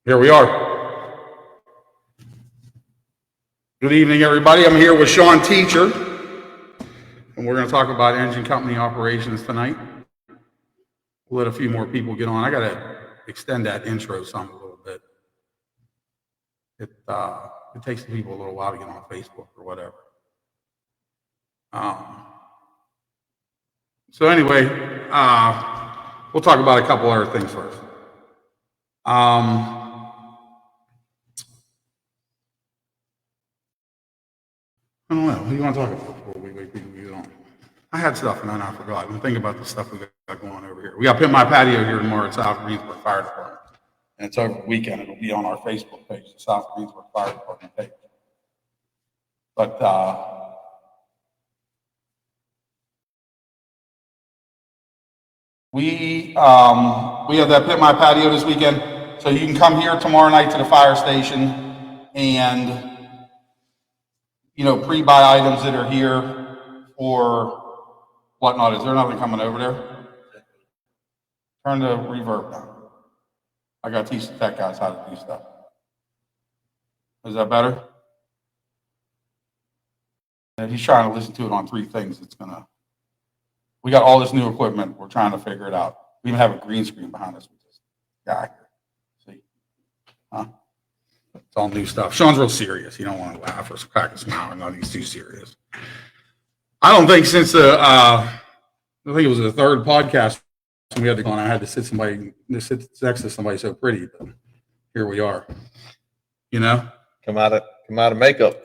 Here we are. Good evening, everybody. I'm here with Sean Teacher, and we're going to talk about engine company operations tonight. We'll let a few more people get on. I got to extend that intro some a little bit. It takes the people a little while to get on Facebook or whatever. So anyway, we'll talk about a couple other things first. I don't know. What do you want to talk about before we get on? I had stuff and then I forgot. I'm thinking about the stuff we got going on over here. We got Pit My Patio here tomorrow at South Greensburg Fire Department. And it's over the weekend. It'll be on our Facebook page, the South Greensburg Fire Department page. But we have that Pit My Patio this weekend. So you can come here tomorrow night to the fire station and pre-buy items that are here or whatnot. Is there nothing coming over there? Turn the reverb down. I got to teach the tech guys how to do stuff. Is that better? And he's trying to listen to it on three things. We got all this new equipment. We're trying to figure it out. We even have a green screen behind us with this guy here. See? Huh? It's all new stuff. Sean's real serious. You don't want to laugh or crack a smile. No, he's too serious. I don't think since I think it was the third podcast we had to go on, I had to sit next to somebody so pretty, but here we are. Come out of makeup.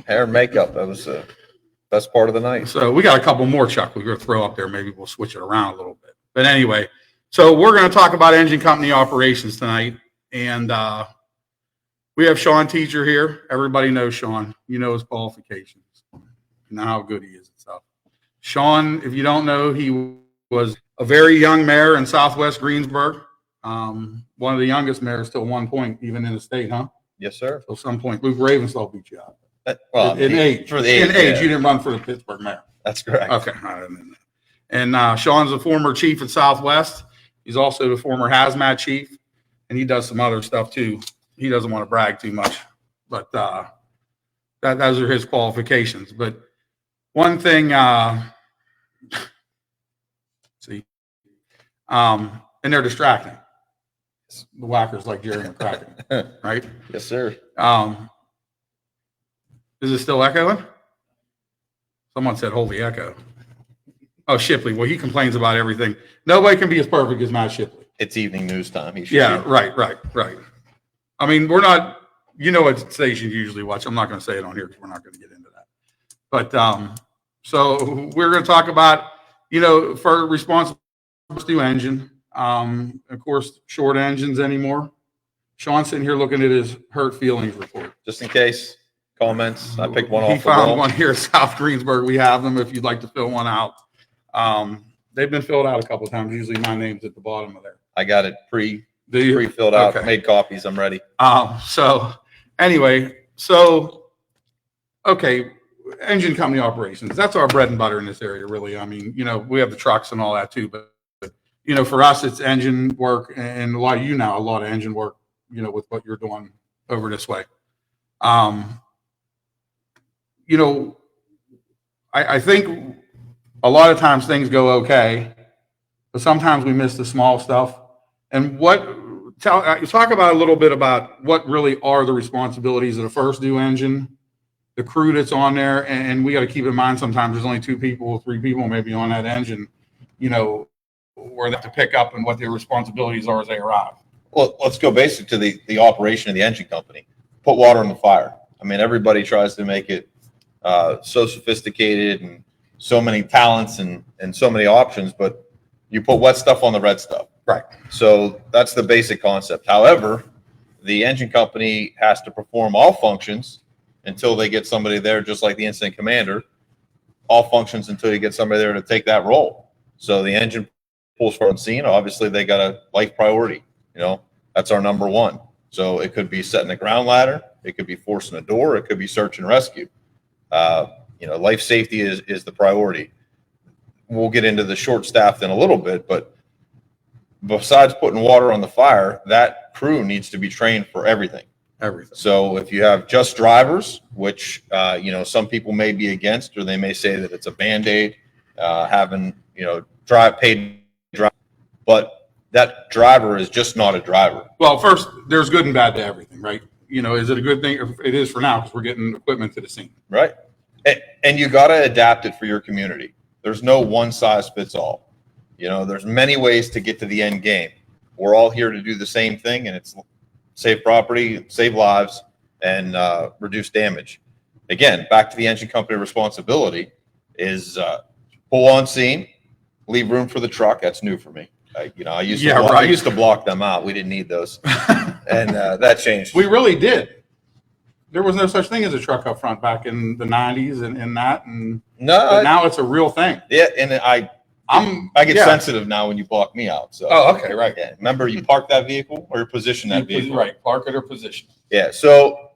Hair and makeup. That was the best part of the night. So we got a couple more, Chuck. We're going to throw up there. Maybe we'll switch it around a little bit. But anyway, so we're going to talk about engine company operations tonight. And we have Sean Teacher here. Everybody knows Sean. You know his qualifications. You know how good he is and stuff. Sean, if you don't know, he was a very young mayor in Southwest Greensburg. One of the youngest mayors till one point, even in the state, huh? Yes, sir. So some point, Luke Ravensthal beat you out. In age. For the age. In age, you didn't run for the Pittsburgh mayor. That's correct. Okay. And Sean's a former chief at Southwest. He's also the former hazmat chief. And he does some other stuff too. He doesn't want to brag too much, but those are his qualifications. But one thing, and they're distracting. The whackers like Jerry McCracken, right? Yes, sir. Is it still echoing? Someone said, "Holy echo." Oh, Shipley. Well, he complains about everything. Nobody can be as perfect as Matt Shipley. It's evening news time. Right. I mean, we're not, what stations you usually watch. I'm not going to say it on here because we're not going to get into that. But so we're going to talk about, for responsible to engine. Of course, short engines anymore. Sean's sitting here looking at his hurt feelings report. Just in case comments, I picked one off. He found one here at South Greensburg. We have them if you'd like to fill one out. They've been filled out a couple of times. Usually my name's at the bottom of there. I got it pre-filled out. Okay. Made copies. I'm ready. So anyway, engine company operations. That's our bread and butter in this area, really. I mean, we have the trucks and all that too, but for us, it's engine work and a lot of engine work, with what you're doing over this way. I think a lot of times things go okay, but sometimes we miss the small stuff. And talk about a little bit about what really are the responsibilities of the first due engine, the crew that's on there, and we got to keep in mind sometimes there's only 2 people, 3 people maybe on that engine, where they have to pick up and what their responsibilities are as they arrive. Well, let's go basic to the operation of the engine company. Put water in the fire. I mean, everybody tries to make it so sophisticated and so many talents and so many options, but you put wet stuff on the red stuff. Right. So that's the basic concept. However, the engine company has to perform all functions until they get somebody there, just like the incident commander, all functions until you get somebody there to take that role. So the engine pulls from scene. Obviously, they got a life priority. That's our number one. So it could be setting a ground ladder. It could be forcing a door. It could be search and rescue. Life safety is the priority. We'll get into the short staffed in a little bit, but besides putting water on the fire, that crew needs to be trained for everything. Everything. So if you have just drivers, which, some people may be against, or they may say that it's a Band-Aid, having, paid drive, but that driver is just not a driver. Well, first, there's good and bad to everything, right? Is it a good thing? It is for now because we're getting equipment to the scene. Right. And you got to adapt it for your community. There's no one size fits all. There's many ways to get to the end game. We're all here to do the same thing, and it's save property, save lives, and reduce damage. Again, back to the engine company responsibility is pull on scene, leave room for the truck. That's new for me. I used to block them out. We didn't need those, and that changed. We really did. There was no such thing as a truck up front back in the 90s and No, now it's a real thing. Yeah, and I get sensitive now when you block me out. So okay, right. Yeah. Remember, you park that vehicle or position that vehicle. Right, park it or position. Yeah. So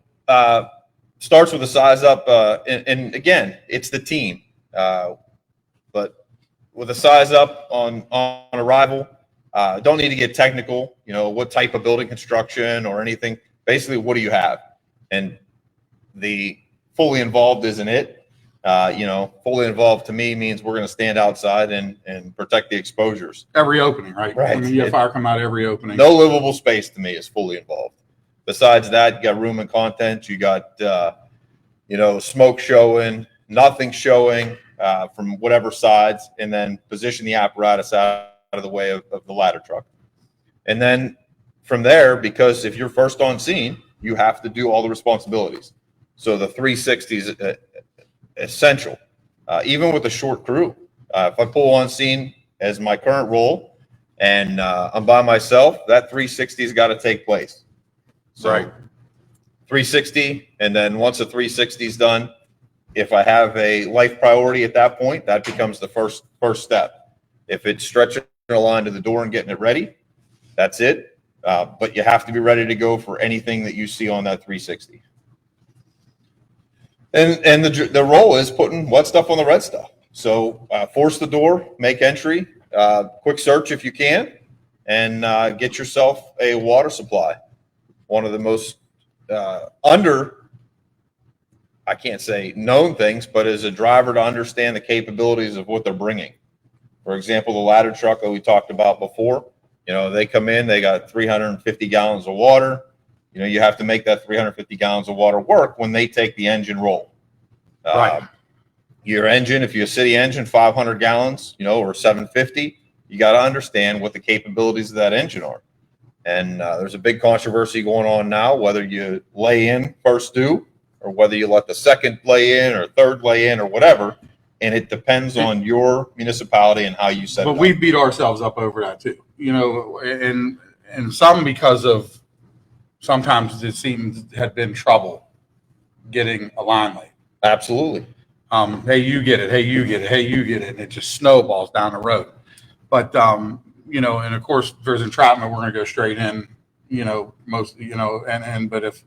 starts with the size up, and again, it's the team. But with a size up on arrival, don't need to get technical. What type of building construction or anything. Basically, what do you have? And the fully involved isn't it. Fully involved to me means we're going to stand outside and protect the exposures. Every opening, right? Right. You have fire come out every opening. No livable space to me is fully involved. Besides that, you got room and content. You got, smoke showing, nothing showing from whatever sides, and then position the apparatus out of the way of the ladder truck. And then from there, because if you're first on scene, you have to do all the responsibilities. So the 360 is essential, even with a short crew. If I pull on scene as my current role and I'm by myself, that 360 has got to take place. So Right. 360, and then once the 360 is done, if I have a life priority at that point, that becomes the first step. If it's stretching a line to the door and getting it ready, that's it. But you have to be ready to go for anything that you see on that 360. And the role is putting wet stuff on the red stuff. So force the door, make entry, quick search if you can, and get yourself a water supply. One of the most I can't say known things, but as a driver to understand the capabilities of what they're bringing. For example, the ladder truck that we talked about before, they come in, they got 350 gallons of water. You have to make that 350 gallons of water work when they take the engine roll. Right. Your engine, if you're a city engine, 500 gallons, or 750, you got to understand what the capabilities of that engine are. And there's a big controversy going on now, whether you lay in first due or whether you let the second lay in or third lay in or whatever. And it depends on your municipality and how you set it up. But we beat ourselves up over that too, and some because of sometimes it seems had been trouble getting a line laid. Absolutely. Hey, you get it. Hey, you get it. Hey, you get it. And it just snowballs down the road. But, and of course, if there's entrapment, we're going to go straight in, but if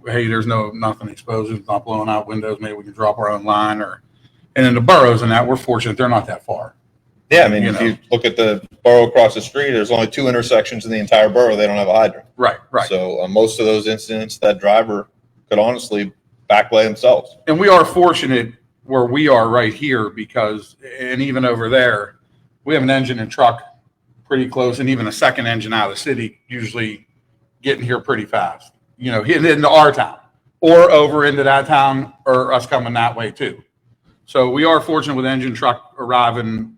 hey, there's nothing exposed, it's not blowing out windows, maybe we can drop our own line and in the boroughs and that, we're fortunate they're not that far. Yeah, I mean, if you look at the borough across the street, there's only 2 intersections in the entire borough. They don't have a hydrant. Right. So most of those incidents, that driver could honestly backlay themselves. And we are fortunate where we are right here because, and even over there, we have an engine and truck pretty close, and even a second engine out of the city usually getting here pretty fast, hitting into our town or over into that town or us coming that way too. So we are fortunate with engine truck arriving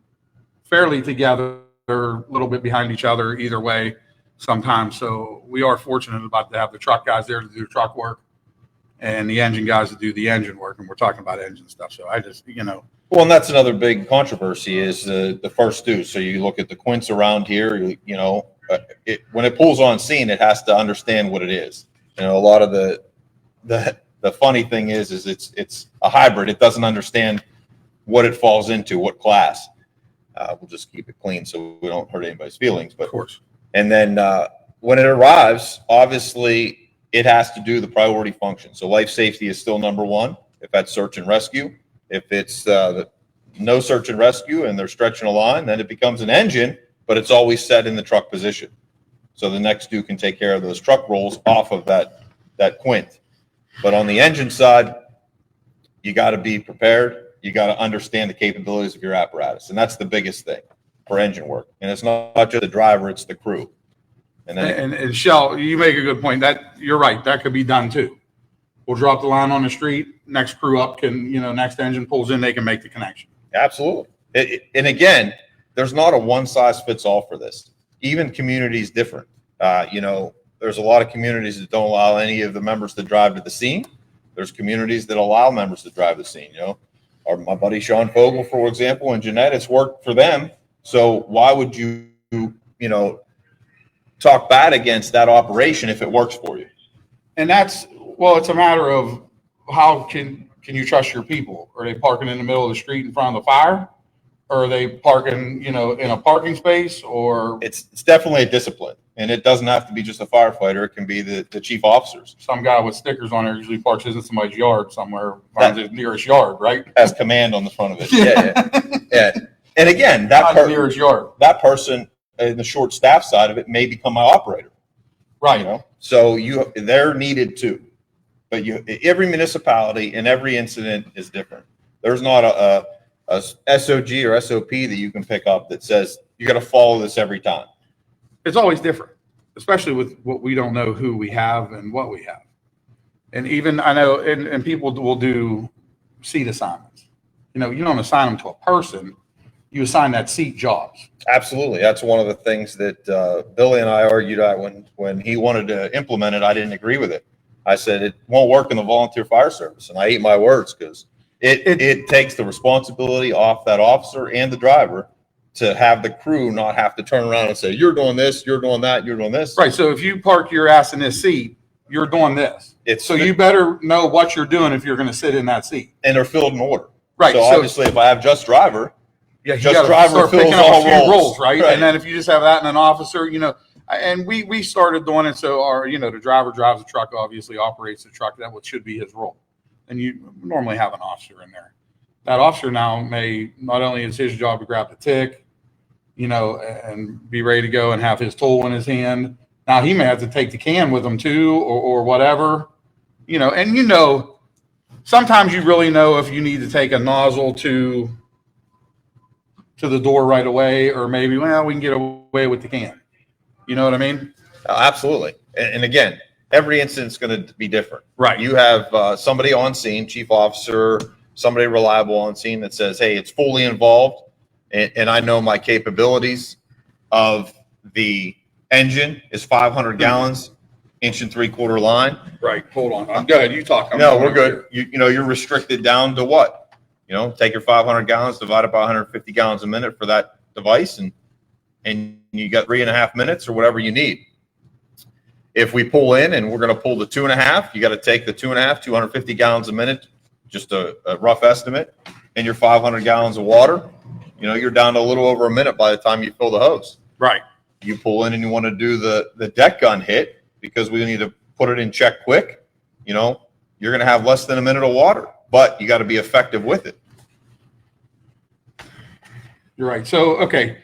fairly together, a little bit behind each other either way sometimes. So we are fortunate about to have the truck guys there to do truck work and the engine guys to do the engine work. And we're talking about engine stuff. So I just, Well, and that's another big controversy is the first due. So you look at the quints around here, when it pulls on scene, it has to understand what it is. A lot of the funny thing is it's a hybrid. It doesn't understand what it falls into, what class. We'll just keep it clean so we don't hurt anybody's feelings. But of course. And then when it arrives, obviously it has to do the priority function. So life safety is still number one. If that's search and rescue, if it's no search and rescue and they're stretching a line, then it becomes an engine but it's always set in the truck position. So the next dude can take care of those truck rolls off of that quint. But on the engine side, you got to be prepared. You got to understand the capabilities of your apparatus. And that's the biggest thing for engine work. And it's not just the driver, it's the crew. And Shell, you make a good point. That you're right. That could be done too. We'll drop the line on the street. Next crew up can, next engine pulls in, they can make the connection. Absolutely. And again, there's not a one size fits all for this. Even communities different. There's a lot of communities that don't allow any of the members to drive to the scene. There's communities that allow members to drive the scene. Or my buddy Sean Fogel, for example, and Jeanette, it's worked for them. So why would you, talk bad against that operation if it works for you? And it's a matter of how can you trust your people? Are they parking in the middle of the street in front of the fire? Or are they parking, in a parking space? Or it's definitely a discipline, and it doesn't have to be just a firefighter. It can be the chief officers. Some guy with stickers on there usually parks in somebody's yard somewhere, finds his nearest yard, right? Has command on the front of it. Yeah. And again, nearest yard. That person in the short staff side of it may become my operator. Right. So they're needed too. But every municipality and every incident is different. There's not a SOG or SOP that you can pick up that says you got to follow this every time. It's always different, especially with what we don't know who we have and what we have. And even I know, and people will do seat assignments. You don't assign them to a person. You assign that seat jobs. Absolutely. That's one of the things that Billy and I argued at when he wanted to implement it. I didn't agree with it. I said it won't work in the volunteer fire service. And I ate my words because it takes the responsibility off that officer and the driver to have the crew not have to turn around and say, you're doing this, you're doing that, you're doing this. Right. So if you park your ass in this seat, you're doing this. So you better know what you're doing if you're going to sit in that seat. And they're filled in order. Right. So obviously if I have just driver, just driver fills all roles, right? And then if you just have that and an officer, and we started doing it. So the driver drives the truck, obviously operates the truck. That should be his role. And you normally have an officer in there. That officer now not only is his job to grab the tick, and be ready to go and have his tool in his hand. Now he may have to take the can with him too, or whatever, and sometimes you really know if you need to take a nozzle to the door right away, or maybe, we can get away with the can. You know what I mean? Absolutely. And again, every incident's going to be different. Right. You have somebody on scene, chief officer, somebody reliable on scene that says, hey, it's fully involved. And I know my capabilities of the engine is 500 gallons, 1 3/4 line. Right. Hold on. Go ahead. You talk. No, we're good. You're restricted down to what? Take your 500 gallons, divide it by 150 gallons a minute for that device, and you got 3.5 minutes or whatever you need. If we pull in and we're going to pull the 2.5, you got to take the 2.5, 250 gallons a minute, just a rough estimate, and your 500 gallons of water. You're down to a little over a minute by the time you fill the hose. Right. You pull in and you want to do the deck gun hit because we need to put it in check quick. You're going to have less than a minute of water, but you got to be effective with it. You're right. So, okay.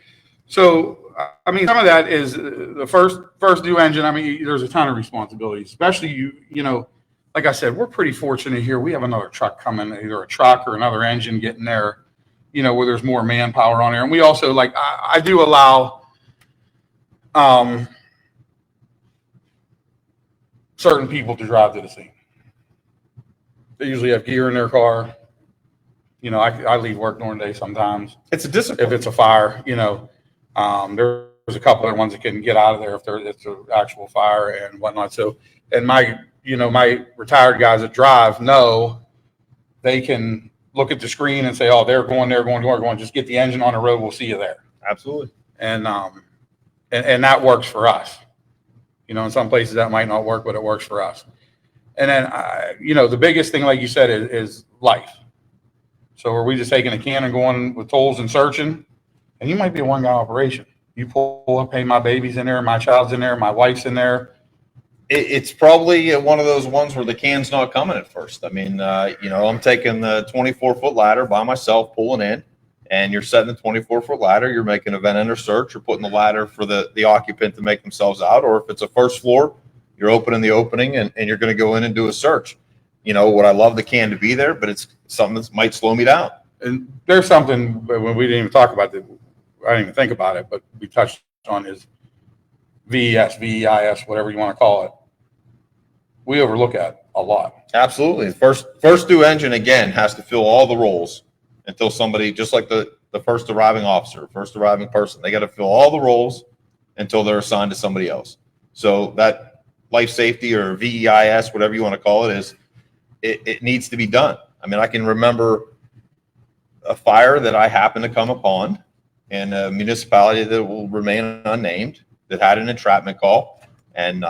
So, some of that is the first new engine. There's a ton of responsibility, especially like I said, we're pretty fortunate here. We have another truck coming, either a truck or another engine getting there, where there's more manpower on there. And we also I do allow certain people to drive to the scene. They usually have gear in their car. I leave work during the day sometimes. It's a discipline. If it's a fire, there's a couple other ones that can get out of there if it's an actual fire and whatnot. So, and my retired guys that drive know they can look at the screen and say, oh, they're going, just get the engine on the road. We'll see you there. Absolutely. And that works for us. In some places that might not work, but it works for us. And then, the biggest thing, like you said, is life. So are we just taking a can and going with tools and searching? And you might be a one-guy operation. You pull up, hey, my baby's in there, my child's in there, my wife's in there. It's probably one of those ones where the can's not coming at first. I'm taking the 24-foot ladder by myself, pulling in, and you're setting the 24-foot ladder, you're making a vent enter search, you're putting the ladder for the occupant to make themselves out, or if it's a first floor, you're opening the opening and you're going to go in and do a search. You know, would I love the can to be there, but it's something that might slow me down. And there's something, when we didn't even talk about it, I didn't even think about it, but we touched on is VES, VEIS, whatever you want to call it. We overlook that a lot. Absolutely. First due engine, again, has to fill all the roles until somebody, just like the first arriving officer, first arriving person, they got to fill all the roles until they're assigned to somebody else. So that life safety or VEIS, whatever you want to call it, it needs to be done. I mean, I can remember a fire that I happened to come upon in a municipality that will remain unnamed that had an entrapment call. And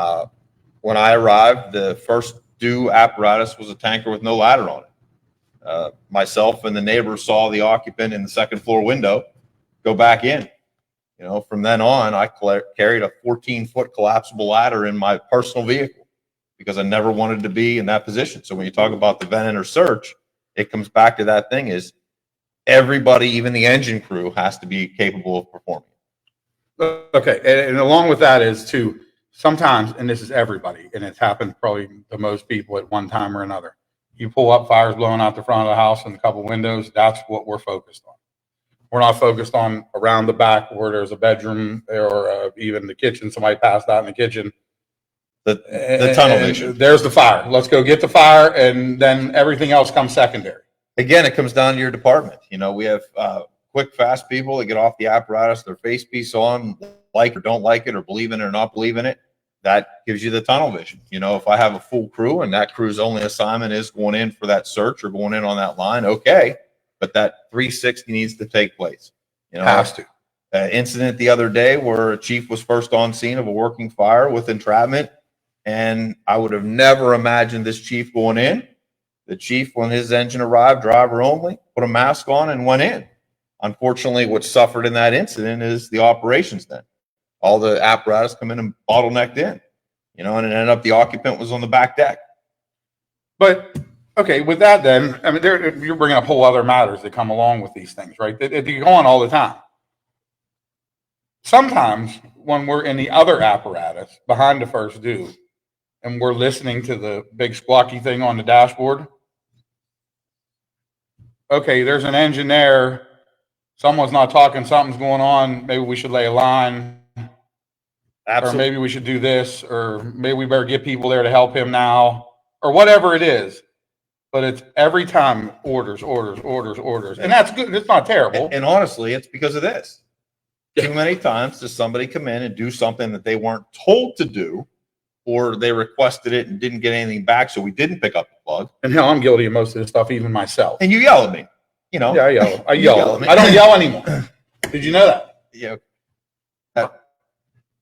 when I arrived, the first due apparatus was a tanker with no ladder on it. Myself and the neighbor saw the occupant in the second floor window go back in. You know, from then on, I carried a 14-foot collapsible ladder in my personal vehicle because I never wanted to be in that position. So when you talk about the vent enter search, it comes back to that thing is everybody, even the engine crew, has to be capable of performing. Okay, and along with that is too, sometimes, and this is everybody, and it's happened probably to most people at one time or another. You pull up, fires blowing out the front of the house and a couple windows, that's what we're focused on. We're not focused on around the back where there's a bedroom or even the kitchen, somebody passed out in the kitchen. The tunnel vision. There's the fire. Let's go get the fire, and then everything else comes secondary. Again, it comes down to your department. You know, we have quick, fast people that get off the apparatus, their face piece on, like or don't like it, or believe in it or not believe in it. That gives you the tunnel vision. You know, if I have a full crew and that crew's only assignment is going in for that search or going in on that line, okay, but that 360 needs to take place. You know, Has to. Incident the other day where a chief was first on scene of a working fire with entrapment, and I would have never imagined this chief going in. The chief, when his engine arrived, driver only, put a mask on and went in. Unfortunately, what suffered in that incident is the operations then. All the apparatus come in and bottlenecked in, you know, and it ended up the occupant was on the back deck. But, okay, with that then, I mean, you're bringing up whole other matters that come along with these things, right? They go on all the time. Sometimes when we're in the other apparatus behind the first due and we're listening to the big squawky thing on the dashboard, okay, there's an engine there. Someone's not talking, something's going on. Maybe we should lay a line. Absolutely. Or maybe we should do this, or maybe we better get people there to help him now, or whatever it is. But it's every time orders. And that's good. It's not terrible. And honestly, it's because of this. Too many times does somebody come in and do something that they weren't told to do, or they requested it and didn't get anything back, so we didn't pick up the plug. And hell, I'm guilty of most of this stuff, even myself. And you yell at me, you know? Yeah, I yell. I You yell. yell at me. I don't yell anymore. Did you know that? Yeah.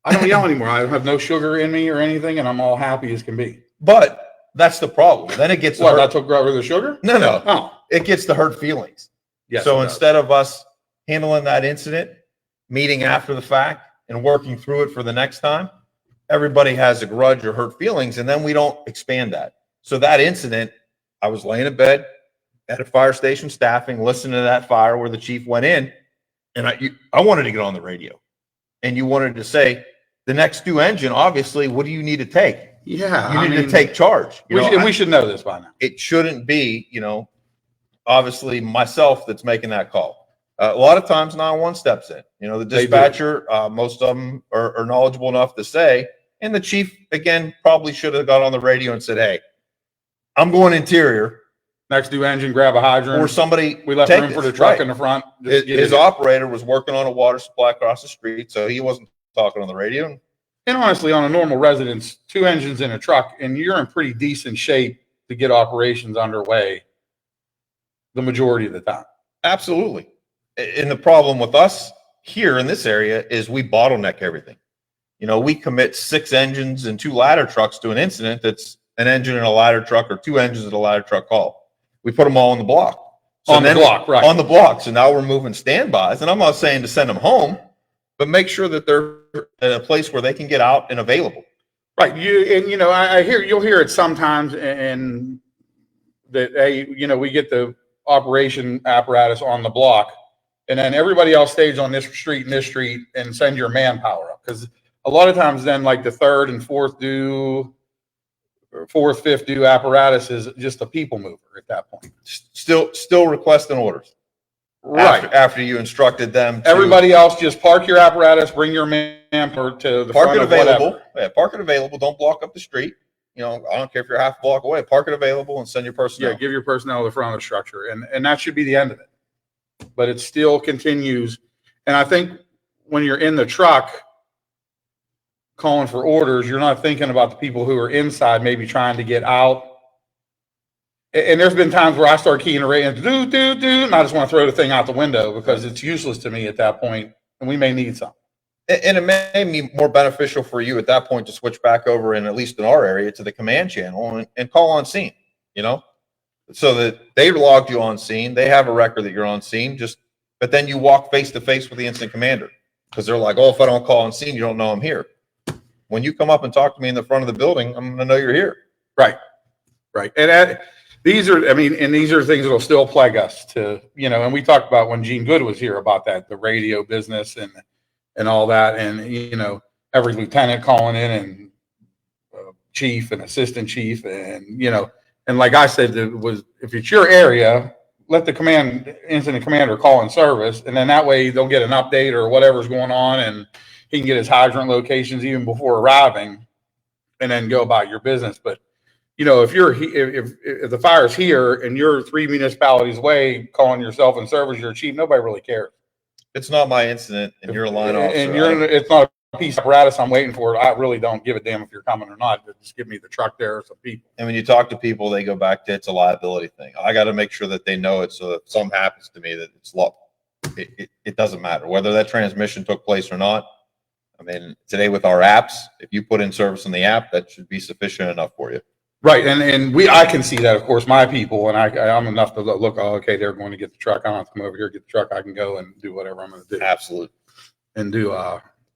I don't yell anymore. I have no sugar in me or anything, and I'm all happy as can be. But that's the problem. Then it gets What? I took over the sugar? No. Oh, It gets to hurt feelings. yes. So it does. instead of us handling that incident, meeting after the fact, and working through it for the next time, everybody has a grudge or hurt feelings, and then we don't expand that. So that incident, I was laying in bed at a fire station staffing, listening to that fire where the chief went in, and I wanted to get on the radio. And you wanted to say, the next due engine, obviously, what do you need to take? Yeah, You need to take charge. You know, we should know this by now. it shouldn't be, you know, obviously myself that's making that call. A lot of times 911 steps in, you know, the They do. dispatcher, most of them are knowledgeable enough to say, and the chief, again, probably should have got on the radio and said, hey, I'm going interior, Next due engine, grab a hydrant. or somebody We left take room for this. the truck Right. in the front. His, Just get his it. operator was working on a water supply across the street, so he wasn't talking on the radio. And honestly, on a normal residence, 2 engines in a truck, and you're in pretty decent shape to get operations underway the majority of the time. Absolutely. And the problem with us here in this area is we bottleneck everything. You know, we commit 6 engines and 2 ladder trucks to an incident that's an engine and a ladder truck, or 2 engines and a ladder truck call. We put them all on the block. On the block, right. On the block. So now we're moving standbys. And I'm not saying to send them home, but make sure that they're in a place where they can get out and available. Right. I hear, you'll hear it sometimes, and that, hey, we get the operation apparatus on the block, and then everybody else stays on this street and this street, and send your manpower up. Because a lot of times then like the third and fourth due, or fourth, fifth due apparatus is just a people mover at that point. Still requesting orders. Right. After you instructed them. Everybody else just park your apparatus, bring your manpower to the Park front it of whatever. available. Yeah, park it available. Don't block up the street. You know, I don't care if you're half a block away. Park it available and send your personnel. Yeah, give your personnel the front of the structure, and that should be the end of it. But it still continues, and I think when you're in the truck calling for orders, you're not thinking about the people who are inside, maybe trying to get out. And there's been times where I start keying the radio, and I just want to throw the thing out the window because it's useless to me at that point, and we may need something. And it may be more beneficial for you at that point to switch back over, and at least in our area, to the command channel and call on scene, you know, so that they logged you on scene. They have a record that you're on scene, but then you walk face to face with the incident commander because they're like, oh, if I don't call on scene, you don't know I'm here. When you come up and talk to me in the front of the building, I'm going to know you're here. Right. Right. And these are things that'll still plague us to, you know, and we talked about when Gene Good was here about that, the radio business and all that. And, you know, every lieutenant calling in and chief and assistant chief. And, you know, and like I said, if it's your area, let the incident commander call in service. And then that way they'll get an update or whatever's going on. And he can get his hydrant locations even before arriving and then go about your business. But, you know, if the fire's here and you're 3 municipalities away calling yourself in service, you're chief, nobody really cares. It's not my incident, and you're a line officer. And it's not a piece of apparatus I'm waiting for. I really don't give a damn if you're coming or not. Just give me the truck there or some people. And when you talk to people, they go back to it's a liability thing. I got to make sure that they know it, so that if something happens to me, that it's it doesn't matter whether that transmission took place or not. I mean, today with our apps, if you put in service on the app, that should be sufficient enough for you. Right, and I can see that, of course, my people, and I'm enough to look. Oh, okay, they're going to get the truck. I don't have to come over here get the truck. I can go and do whatever I'm going to do. Absolutely, and do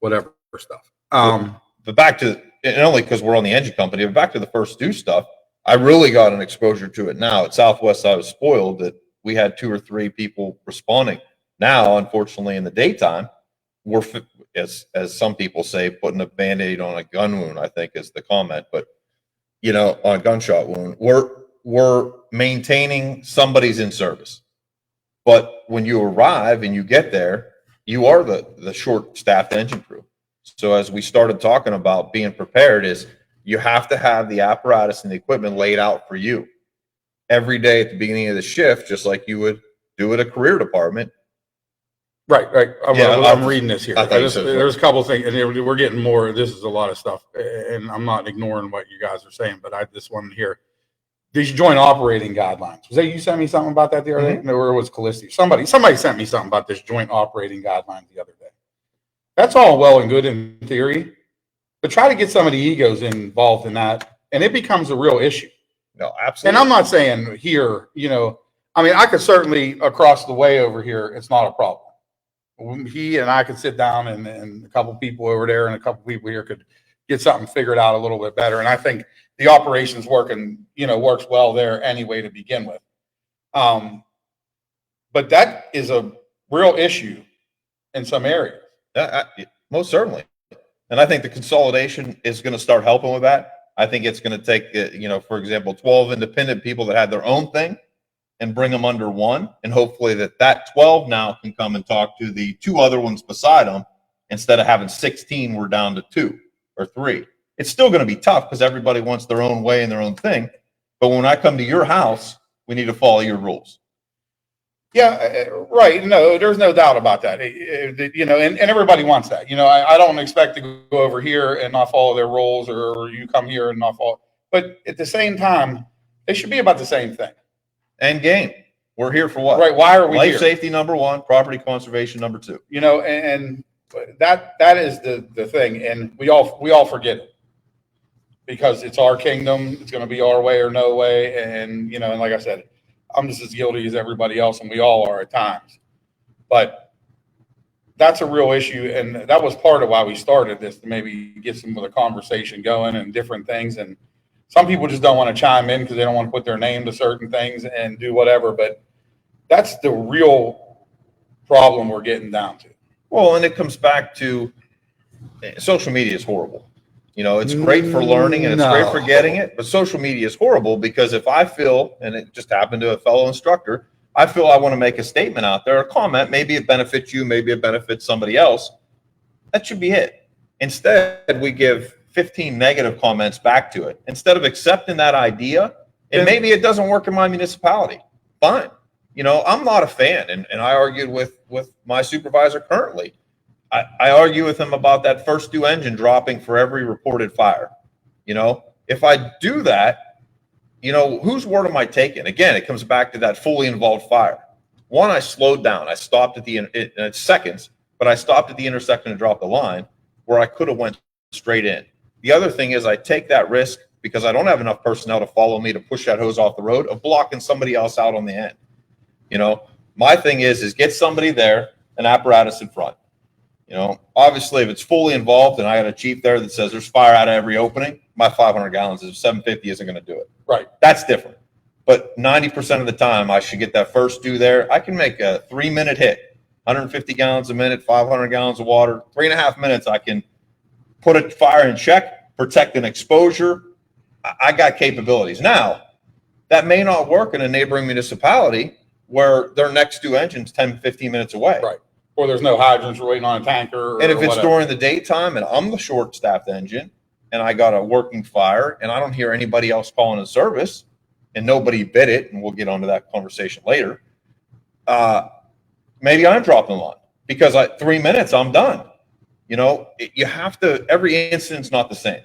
whatever stuff. But back to, and only because we're on the engine company, but back to the first due stuff. I really got an exposure to it now. At Southwest, I was spoiled that we had 2 or 3 people responding. Now, unfortunately, in the daytime, we're, as some people say, putting a Band-Aid on a gun wound, I think is the comment, but you know, on a gunshot wound, we're maintaining somebody's in service. But when you arrive and you get there, you are the short-staffed engine crew. So as we started talking about being prepared, is you have to have the apparatus and the equipment laid out for you every day at the beginning of the shift, just like you would do at a career department. Right. I'm reading this here. There's a couple of things, and we're getting more. This is a lot of stuff, and I'm not ignoring what you guys are saying, but I just wanted to hear these joint operating guidelines. Was that you sent me something about that the other day? No, or it was Callisti? Somebody sent me something about this joint operating guidelines the other day. That's all well and good in theory, but try to get some of the egos involved in that, and it becomes a real issue. No, absolutely. And I'm not saying here, you know, I mean, I could certainly across the way over here, it's not a problem. He and I could sit down and a couple people over there and a couple people here could get something figured out a little bit better. And I think the operations works well there anyway to begin with. But that is a real issue in some areas. Most certainly. And I think the consolidation is going to start helping with that. I think it's going to take, for example, 12 independent people that had their own thing and bring them under one. And hopefully that 12 now can come and talk to the 2 other ones beside them. Instead of having 16, we're down to 2 or 3. It's still going to be tough because everybody wants their own way and their own thing. But when I come to your house, we need to follow your rules. Yeah, right. No, there's no doubt about that. And everybody wants that. I don't expect to go over here and not follow their rules, or you come here and not follow. But at the same time, they should be about the same thing. End game. We're here for what? Right. Why are we Life here? Safety number 1, property conservation number 2. And that is the thing, and we all forget it because it's our kingdom. It's going to be our way or no way, and and like I said, I'm just as guilty as everybody else, and we all are at times. But that's a real issue, and that was part of why we started this, to maybe get some of the conversation going and different things. And some people just don't want to chime in because they don't want to put their name to certain things and do whatever. But that's the real problem we're getting down to. Well, and it comes back to social media is horrible. You know, it's great for learning and it's great for getting it, but social media is horrible because if I feel, and it just happened to a fellow instructor, I feel I want to make a statement out there, a comment, maybe it benefits you, maybe it benefits somebody else. That should be it. Instead, we give 15 negative comments back to it. Instead of accepting that idea, and maybe it doesn't work in my municipality. Fine. You know, I'm not a fan, and I argued with my supervisor currently. I argue with him about that first due engine dropping for every reported fire. You know, if I do that, you know, whose word am I taking? Again, it comes back to that fully involved fire. One, I slowed down. I stopped at it's seconds, but I stopped at the intersection and dropped the line where I could have went straight in. The other thing is I take that risk because I don't have enough personnel to follow me to push that hose off the road of blocking somebody else out on the end. You know, my thing is get somebody there, an apparatus in front. You know, obviously if it's fully involved and I got a chief there that says there's fire out of every opening, my 500 gallons of 750 isn't going to do it. Right. That's different. But 90% of the time I should get that first due there. I can make a 3-minute hit, 150 gallons a minute, 500 gallons of water, 3.5 minutes. I can put a fire in check, protect an exposure. I got capabilities. Now, that may not work in a neighboring municipality where their next due engine's 10, 15 minutes away. Right. Or there's no hydrants, we're waiting on a tanker. And if it's during the daytime and I'm the short-staffed engine and I got a working fire and I don't hear anybody else calling a service and nobody bid it, and we'll get onto that conversation later, maybe I'm dropping the line because 3 minutes, I'm done. You know, you have to, every incident's not the same.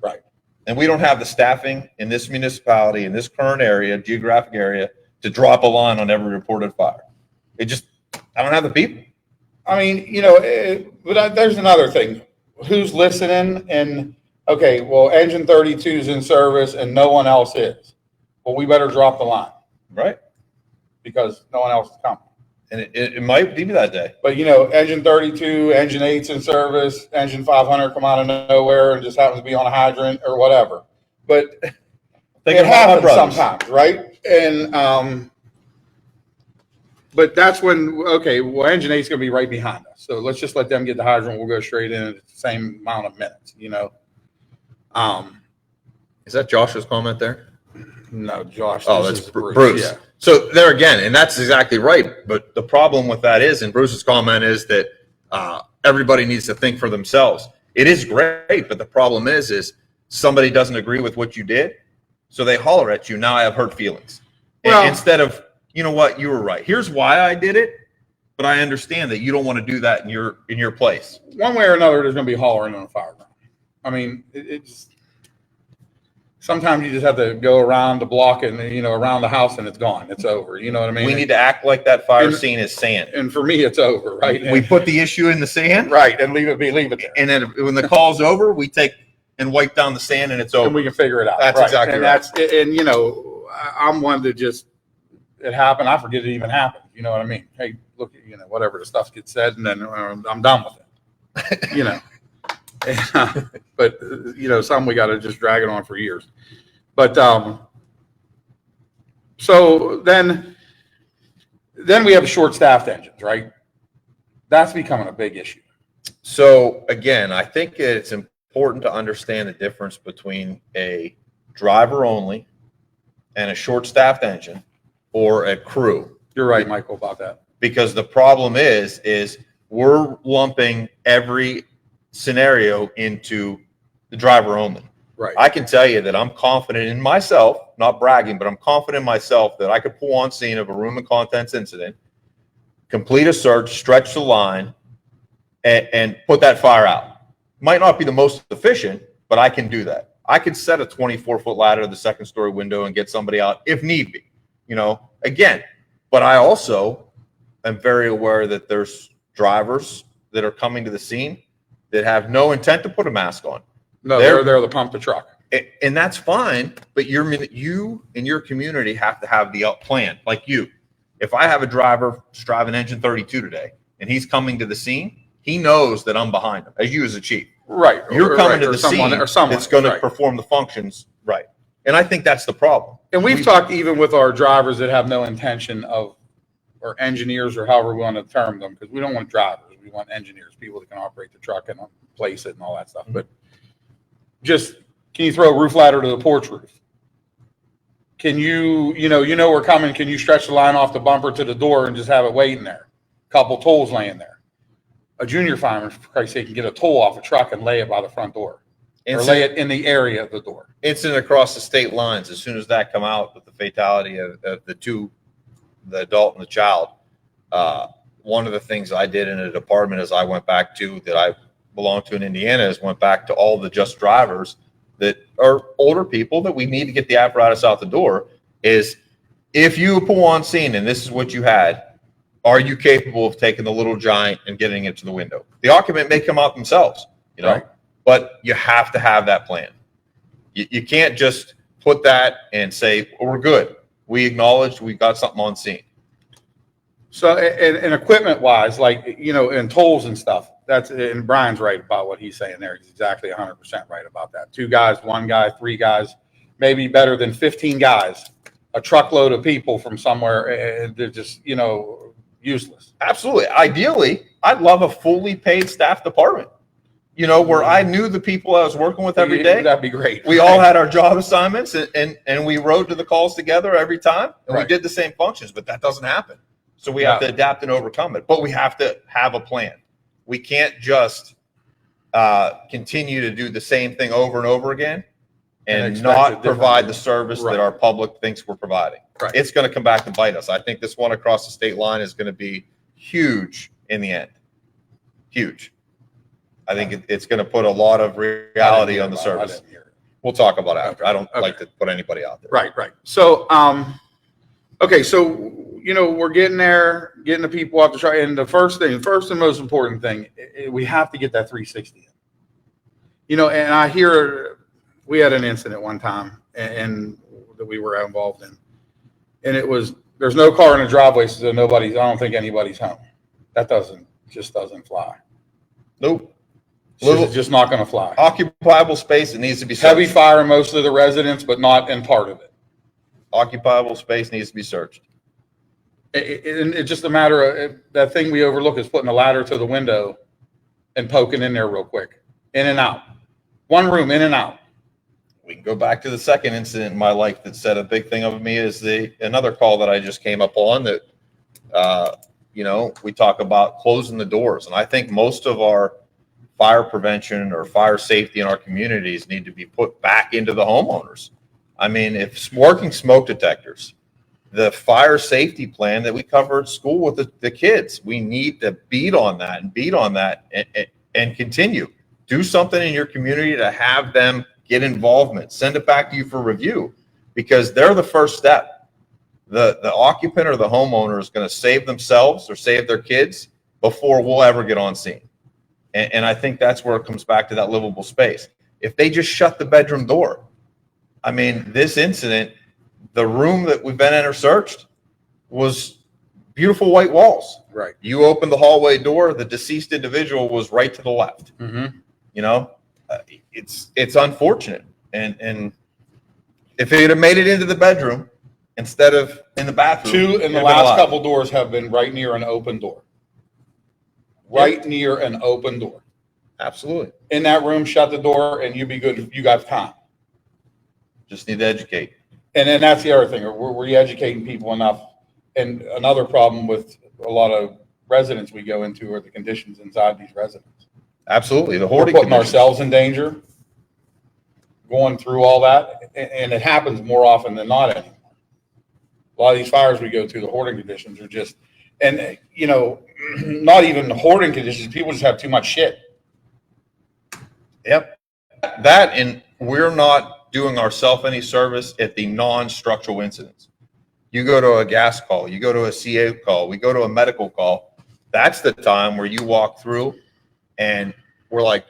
Right. And we don't have the staffing in this municipality, in this current area, geographic area, to drop a line on every reported fire. I don't have the people. I mean, you know, but there's another thing. Who's listening? And okay, well, engine 32 is in service and no one else is. Well, we better drop the line. Right. Because no one else is coming. And it might be that day. But, you know, engine 32, engine 8's in service, engine 500 come out of nowhere and just happens to be on a hydrant or whatever. But it happens sometimes, right? And, but that's when, okay, well, engine 8's going to be right behind us. So let's just let them get the hydrant. We'll go straight in at the same amount of minutes, you know? Is that Josh's comment there? No, Josh. Oh, that's Bruce. Yeah. So there again, and that's exactly right. But the problem with that is, and Bruce's comment is that everybody needs to think for themselves. It is great, but the problem is somebody doesn't agree with what you did, so they holler at you. Now I have hurt feelings. Well, instead of, you know what, you were right. Here's why I did it, but I understand that you don't want to do that in your place. One way or another, there's going to be hollering on a fire ground. I mean, it's sometimes you just have to go around the block and, you know, around the house and it's gone. It's over. You know what I mean? We need to act like that fire scene is sand. And for me, it's over, right? We put the issue in the sand. Right. And leave it there. And then when the call's over, we take and wipe down the sand and it's over. And we can figure it out. That's exactly right. And, you know, I'm one to just, it happened. I forget it even happened. You know what I mean? Hey, look, you know, whatever the stuff gets said and then I'm done with it, you know. But you know, some we got to just drag it on for years. But so then we have short-staffed engines, right? That's becoming a big issue. So again, I think it's important to understand the difference between a driver only and a short-staffed engine or a crew. You're right, Michael, about that. Because the problem is we're lumping every scenario into the driver only. Right. I can tell you that I'm confident in myself, not bragging, but I'm confident in myself that I could pull on scene of a room and contents incident, complete a search, stretch the line, and put that fire out. Might not be the most efficient, but I can do that. I could set a 24-foot ladder to the second story window and get somebody out if need be, you know, again. But I also am very aware that there's drivers that are coming to the scene that have no intent to put a mask on. No, they're there to pump the truck. And that's fine, but you and your community have to have the plan. Like you, if I have a driver driving engine 32 today and he's coming to the scene, he knows that I'm behind him, as you as a chief. Right. You're coming to the scene that's going to perform the functions right. And I think that's the problem. And we've talked even with our drivers that have no intention of or engineers, or however we want to term them, because we don't want drivers. We want engineers, people that can operate the truck and place it and all that stuff. But just, can you throw a roof ladder to the porch roof? Can you we're coming, can you stretch the line off the bumper to the door and just have it waiting there? Couple tools laying there. A junior fireman, for Christ's sake, can get a tool off a truck and lay it by the front door. Or lay it in the area of the door. Incident across the state lines, as soon as that come out with the fatality of the adult and the child, one of the things I did in a department is I went back to, that I belong to in Indiana, is went back to all the just drivers that are older people that we need to get the apparatus out the door, is if you pull on scene and this is what you had, are you capable of taking the little giant and getting it to the window? The occupant may come out themselves, Right. But you have to have that plan. You can't just put that and say, well, we're good. We acknowledged we got something on scene. So, and equipment wise, like, and tools and stuff, and Brian's right about what he's saying there. He's exactly 100% right about that. 2 guys, 1 guy, 3 guys, maybe better than 15 guys, a truckload of people from somewhere, and they're just, useless. Absolutely. Ideally, I'd love a fully paid staff department, where I knew the people I was working with every day. That'd be great. We all had our job assignments and we rode to the calls together every time, and Right. we did the same functions, but that doesn't happen. So we have to adapt and overcome it, but we have to have a plan. We can't just continue to do the same thing over and over again and expect not it provide the differently. service Right. that our public thinks we're providing. Right. It's going to come back to bite us. I think this one across the state line is going to be huge in the end. Huge. I think it's going to put a lot of reality on the service. We'll talk about it after. I don't like to put anybody out there. Right. So, okay, so we're getting there, getting the people out to try. And the first and most important thing, we have to get that 360 in. And I hear we had an incident one time, and that we were involved in, and it was, there's no car in the driveway, so I don't think anybody's home. That just doesn't fly. Nope. It's just not going to fly. Occupiable space, it needs to be Heavy searched. fire in most of the residents, but not in part of it. Occupiable space needs to be searched. And it's just a matter of, that thing we overlook is putting a ladder to the window and poking in there real quick, in and out. One room, in and out. We can go back to the second incident in my life that said a big thing of me is another call that I just came up on that, we talk about closing the doors. And I think most of our fire prevention or fire safety in our communities need to be put back into the homeowners. I mean, if working smoke detectors, the fire safety plan that we cover at school with the kids, we need to beat on that and continue. Do something in your community to have them get involvement. Send it back to you for review, because they're the first step. The occupant or the homeowner is going to save themselves or save their kids before we'll ever get on scene. And I think that's where it comes back to that livable space. If they just shut the bedroom door, I mean, this incident, the room that we've been in or searched was beautiful white walls. Right. You opened the hallway door, the deceased individual was right to the left. Mm-hmm. It's unfortunate. And if it had made it into the bedroom instead of in the bathroom. 2 in the it'd been last alive. couple doors have been right near an open door. Right near an open door. Absolutely. In that room, shut the door, and you'd be good. You got time. Just need to educate. And then that's the other thing. Were you educating people enough? And another problem with a lot of residents we go into are the conditions inside these residences. Absolutely. The We're hoarding putting conditions. ourselves in danger, going through all that, and it happens more often than not anymore. A lot of these fires we go to, the hoarding conditions are just, and not even hoarding conditions. People just have too much shit. Yep. That, and we're not doing ourselves any service at the non-structural incidents. You go to a gas call, you go to a CA call, we go to a medical call. That's the time where you walk through and we're like,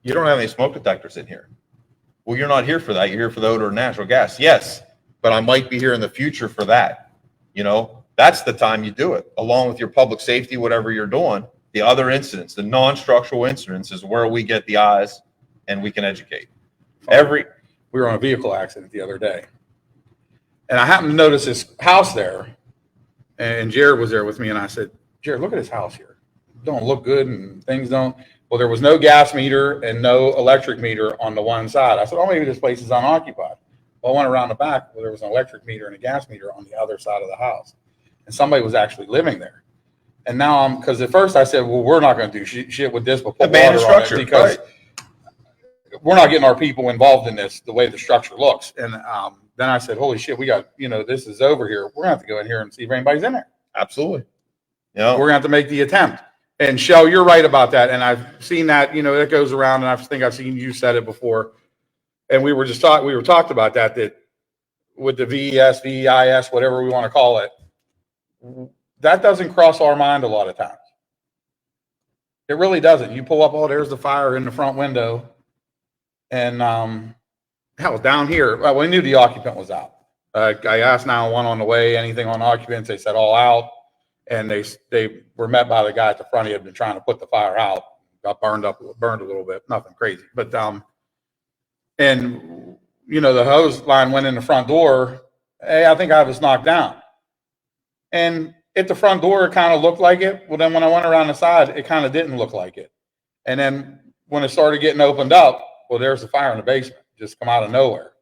you don't have any smoke detectors in here. Well, you're not here for that. You're here for the odor of natural gas. Yes, but I might be here in the future for that. That's the time you do it, along with your public safety, whatever you're doing. The other incidents, the non-structural incidents, is where we get the eyes and we can educate. We were on a vehicle accident the other day, and I happened to notice this house there And Jared was there with me, and I said, Jared, look at his house here. Don't look good, and things don't. Well, there was no gas meter and no electric meter on the one side. I said, oh, maybe this place is unoccupied. Well, I went around the back where there was an electric meter and a gas meter on the other side of the house. And somebody was actually living there. And now because at first I said, well, we're not going to do shit with this, but put water on it because we're not getting our people involved in this the way the structure looks. And then I said, holy shit, we got, this is over here. We're going to have to go in here and see if anybody's in there. Absolutely. Yeah. We're going to have to make the attempt. And Shell, you're right about that. And I've seen that, it goes around, and I think I've seen you said it before. And we were talked about that with the VES, VEIS, whatever we want to call it, that doesn't cross our mind a lot of times. It really doesn't. You pull up, oh, there's the fire in the front window. And hell, down here, well, we knew the occupant was out. I asked 911 on the way, anything on occupants, they said all out. And they were met by the guy at the front. He had been trying to put the fire out, got burned a little bit, nothing crazy. But and the hose line went in the front door. Hey, I think I was knocked down. And at the front door, it kind of looked like it. Well, then when I went around the side, it kind of didn't look like it. And then when it started getting opened up, well, there's the fire in the basement, just come out of nowhere.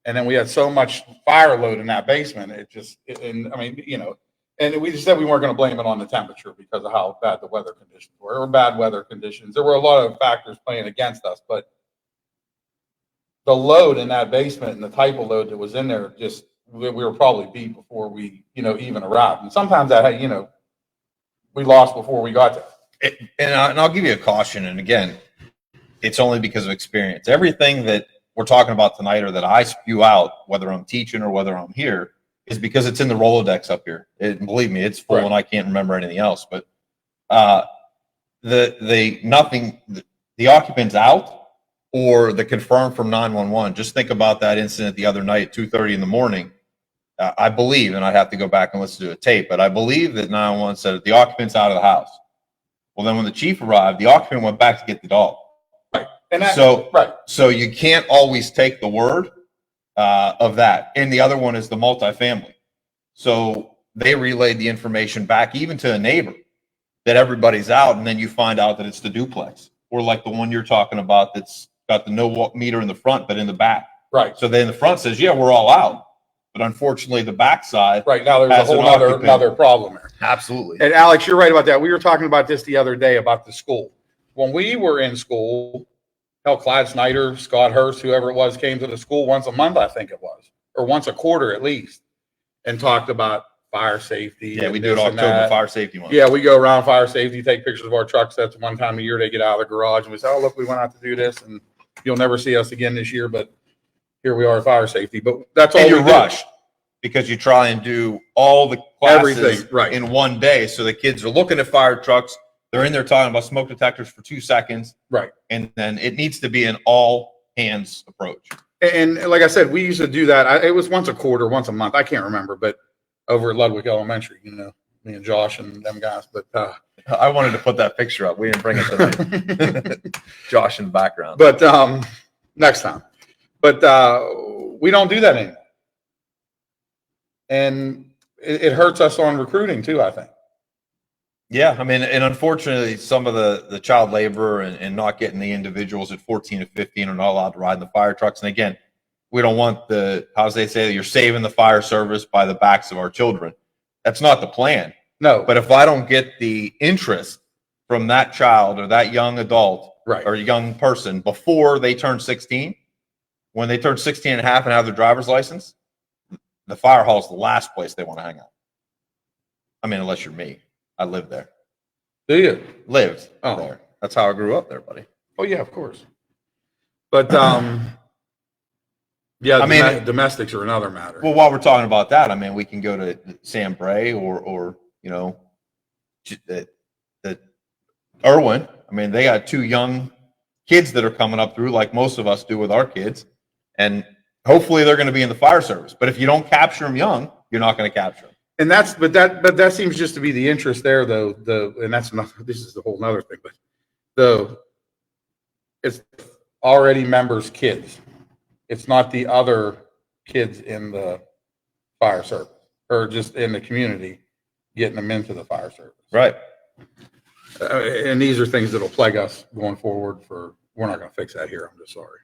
And then we had so much fire load in that basement. And we just said we weren't going to blame it on the temperature because of how bad the weather conditions were, or bad weather conditions. There were a lot of factors playing against us, but the load in that basement and the type of load that was in there, just we were probably beat before we, even arrived. And sometimes that, we lost before we got there. And I'll give you a caution. And again, it's only because of experience. Everything that we're talking about tonight, or that I spew out, whether I'm teaching or whether I'm here, is because it's in the Rolodex up here. Believe me, it's full, right. And I can't remember anything else. But the occupant's out, or the confirmed from 911. Just think about that incident the other night at 2:30 in the morning. I believe, and I'd have to go back and listen to a tape, but I believe that 911 said the occupant's out of the house. Well, then when the chief arrived, the occupant went back to get the dog. Right. So you can't always take the word of that. And the other one is the multifamily. So they relayed the information back even to a neighbor that everybody's out, and then you find out that it's the duplex, or like the one you're talking about that's got the no meter in the front but in the back. Right. So then the front says, yeah, we're all out. But unfortunately, the backside. Right. Now there's a whole another problem there. Absolutely. And Alex, you're right about that. We were talking about this the other day about the school. When we were in school, Clyde Snyder, Scott Hurst, whoever it was, came to the school once a month, I think it was, or once a quarter at least, and talked about fire safety. Yeah, we do it October, Fire Safety Month. Yeah, we go around fire safety, take pictures of our trucks. That's one time a year they get out of the garage, and we say, oh, look, we went out to do this, and you'll never see us again this year, but here we are at fire safety. But that's all. And you rush because you try and do all the classes everything right in one day. So the kids are looking at fire trucks. They're in there talking about smoke detectors for 2 seconds. Right. And then it needs to be an all hands approach. And like I said, we used to do that. It was once a quarter, once a month. I can't remember, but over at Ludwig Elementary, me and Josh and them guys. But I wanted to put that picture up. We didn't bring it tonight. Josh in the background. But next time. But we don't do that anymore. And it hurts us on recruiting too, I think. Yeah, I mean, and unfortunately, some of the child labor and not getting the individuals at 14 or 15 are not allowed to ride in the fire trucks. And again, we don't want how's they say, you're saving the fire service by the backs of our children. That's not the plan. No. But if I don't get the interest from that child or that young adult, right, or young person before they turn 16, when they turn 16 and a half and have their driver's license, the fire hall is the last place they want to hang out. I mean, unless you're me. I lived there. Do you? Lived there. That's how I grew up there, buddy. Oh, yeah, of course. But, yeah, I mean, domestics are another matter. Well, while we're talking about that, I mean, we can go to Sam Bray or the Irwin. I mean, they got 2 young kids that are coming up through, like most of us do with our kids, and hopefully they're going to be in the fire service. But if you don't capture them young, you're not going to capture them. And that seems just to be the interest there, though. And that's not, this is a whole nother thing, but it's already members' kids. It's not the other kids in the fire service or just in the community. getting them into the fire service. Right. And these are things that'll plague us going forward we're not going to fix that here. I'm just sorry.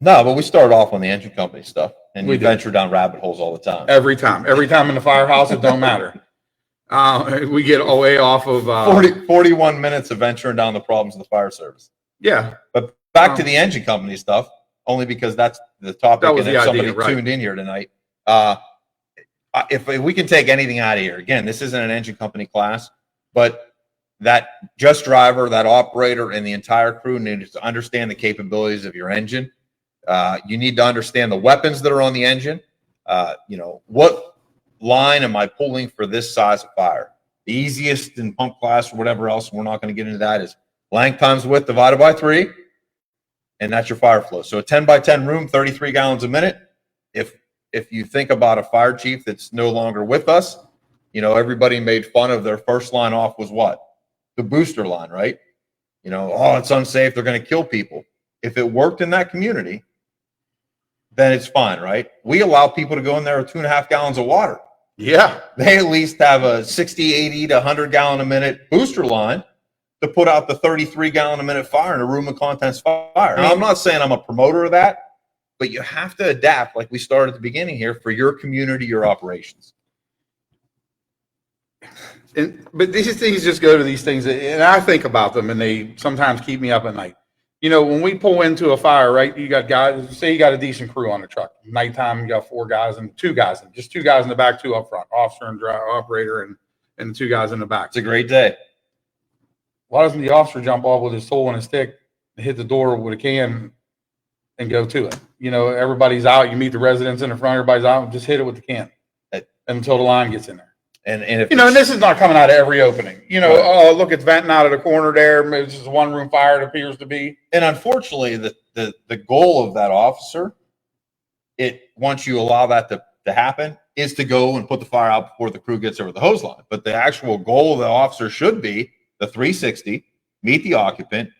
No, but we started off on the engine company stuff, and We we did. venture down rabbit holes all the time. Every time in the firehouse, it don't matter. We get away off of, 41 minutes of venturing down the problems of the fire service. yeah, But back to the engine company stuff, only because that's the topic, That was and the if somebody idea, right. tuned in here tonight. If we can take anything out of here, again, this isn't an engine company class, but that just driver, that operator, and the entire crew needs to understand the capabilities of your engine. You need to understand the weapons that are on the engine. What line am I pulling for this size of fire? The easiest in pump class or whatever else, we're not going to get into that, is length times width divided by 3, and that's your fire flow. So a 10 by 10 room, 33 gallons a minute. If you think about a fire chief that's no longer with us, everybody made fun of their first line off was what? The booster line, right? Oh, it's unsafe. They're going to kill people. If it worked in that community, then it's fine, right? We allow people to go in there with 2.5 gallons of water. yeah. They at least have a 60, 80 to 100 gallon a minute booster line to put out the 33 gallon a minute fire in a room of contents fire. Now, I'm not saying I'm a promoter of that, but you have to adapt, like we started at the beginning here, for your community, your operations. But these things just go to these things, and I think about them, and they sometimes keep me up at night. When we pull into a fire, right? You got guys. Say you got a decent crew on the truck. Nighttime, you got 4 guys and 2 guys, and just 2 guys in the back, 2 up front, officer and driver, operator, and the 2 guys in the back. It's a great day. Why doesn't the officer jump off with his tool and a stick, hit the door with a can, and go to it? Everybody's out. You meet the residents in the front. Everybody's out. Just hit it with the can until the line gets in there. And if and this is not coming out of every opening. Oh, look, it's venting out of the corner there. It's just one room fire, it appears to be. And unfortunately, the goal of that officer, once you allow that to happen, is to go and put the fire out before the crew gets over the hose line. But the actual goal of the officer should be the 360, meet the occupant,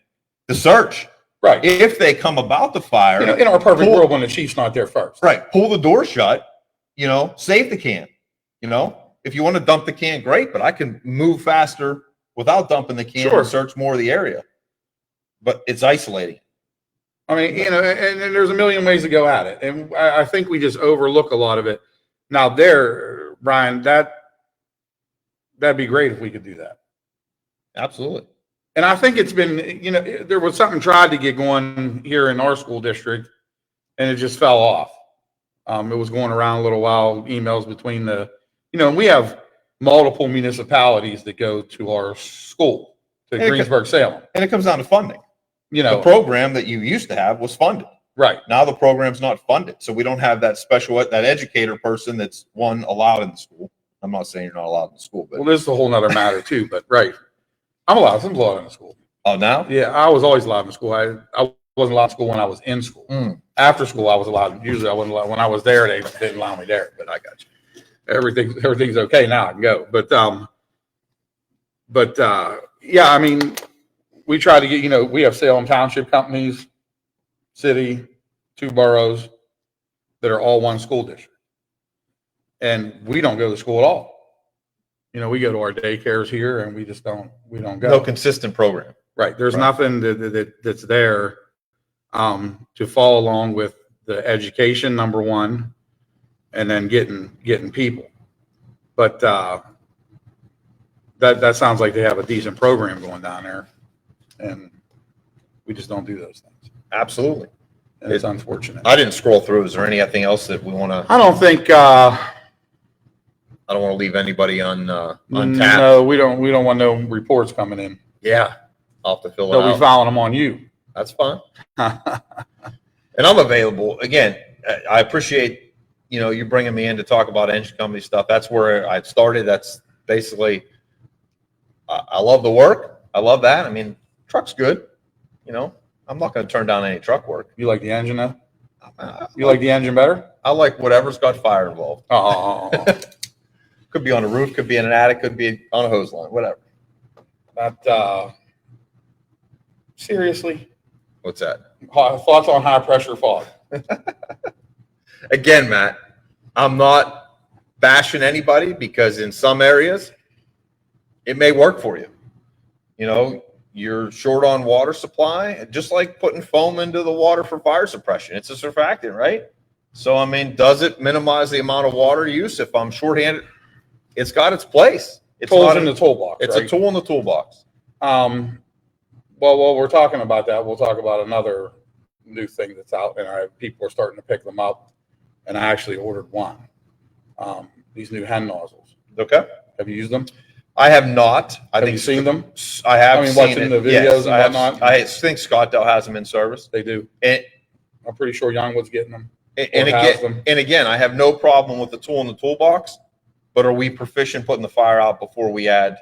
the search. Right. If they come about the fire. In our perfect world, when the chief's not there first. Right. Pull the door shut, save the can, If you want to dump the can, great, but I can move faster without dumping the can and search more of the area. But it's isolating. I mean, and there's a million ways to go at it. And I think we just overlook a lot of it. Now Brian, that'd be great if we could do that. Absolutely. And I think it's been, there was something tried to get going here in our school district, and it just fell off. It was going around a little while, emails between and we have multiple municipalities that go to our school, to Greensburg Salem. And it comes down to funding. The program that you used to have was funded. Right. Now the program's not funded. So we don't have that that educator person that's allowed in the school. I'm not saying you're not allowed in the school, but. Well, this is a whole nother matter too, but right. I'm allowed in the school. Oh, now? Yeah, I was always allowed in school. I wasn't allowed in school when I was in school. After school, I was allowed. Usually I wasn't allowed. When I was there, they didn't allow me there, but I got you. Everything's okay now. I can go. But yeah, I mean, we try to get, we have Salem Township companies, city, 2 boroughs that are all one school district. And we don't go to school at all. We go to our daycares here and we don't go. No consistent program. Right. There's nothing that's there to follow along with the education, number one, and then getting people. But that sounds like they have a decent program going down there, and we just don't do those things. Absolutely. And it's unfortunate. I didn't scroll through. Is there anything else that we want to? I don't think. I don't want to leave anybody untapped. No, we don't want no reports coming in. Yeah, I'll have to fill it They'll out. be filing them on you. That's fine. And I'm available. Again, I appreciate, you bringing me in to talk about engine company stuff. That's where I started. That's basically, I love the work. I love that. I mean, truck's good. I'm not going to turn down any truck work. You like the engine though? You like the engine better? I like whatever's got fire involved. Oh. Could be on a roof, could be in an attic, could be on a hose line, whatever. That seriously? What's that? Thoughts on high pressure fog? Again, Matt, I'm not bashing anybody because in some areas it may work for you. You know, you're short on water supply, just like putting foam into the water for fire suppression. It's a surfactant, right? So, I mean, does it minimize the amount of water use if I'm shorthanded? It's got its place. It's Tools not in the toolbox. It's right? a tool in the toolbox. Well, while we're talking about that, we'll talk about another new thing that's out, and people are starting to pick them up. And I actually ordered one. These new hand nozzles. Okay. Have you used them? I have not. Have you seen them? I have. I mean, seen watching it. the videos Yes, and I have. whatnot? I think Scottsdale has them in service. They do. And I'm pretty sure Youngwood's getting them. And again, I have no problem with the tool in the toolbox, but are we proficient putting the fire out before we add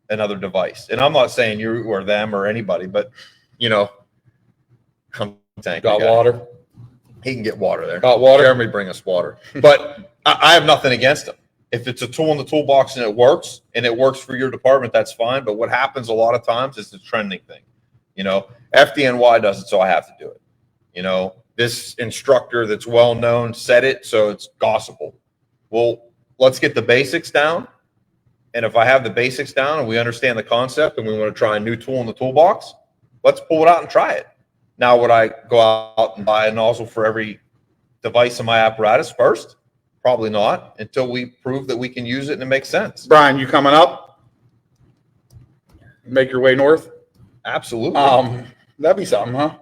another device? And I'm not saying you or them or anybody, but you know, tank Got guy. water. He can get water there. Got water. Jeremy, bring us water. But I have nothing against him. If it's a tool in the toolbox and it works for your department, that's fine. But what happens a lot of times is the trending thing. You know, FDNY does it, so I have to do it. You know, this instructor that's well known said it, so it's gospel. Well, let's get the basics down. And if I have the basics down and we understand the concept and we want to try a new tool in the toolbox, let's pull it out and try it. Now, would I go out and buy a nozzle for every device in my apparatus first? Probably not, until we prove that we can use it and it makes sense. Brian, you coming up? Make your way north? Absolutely. That'd be something, huh?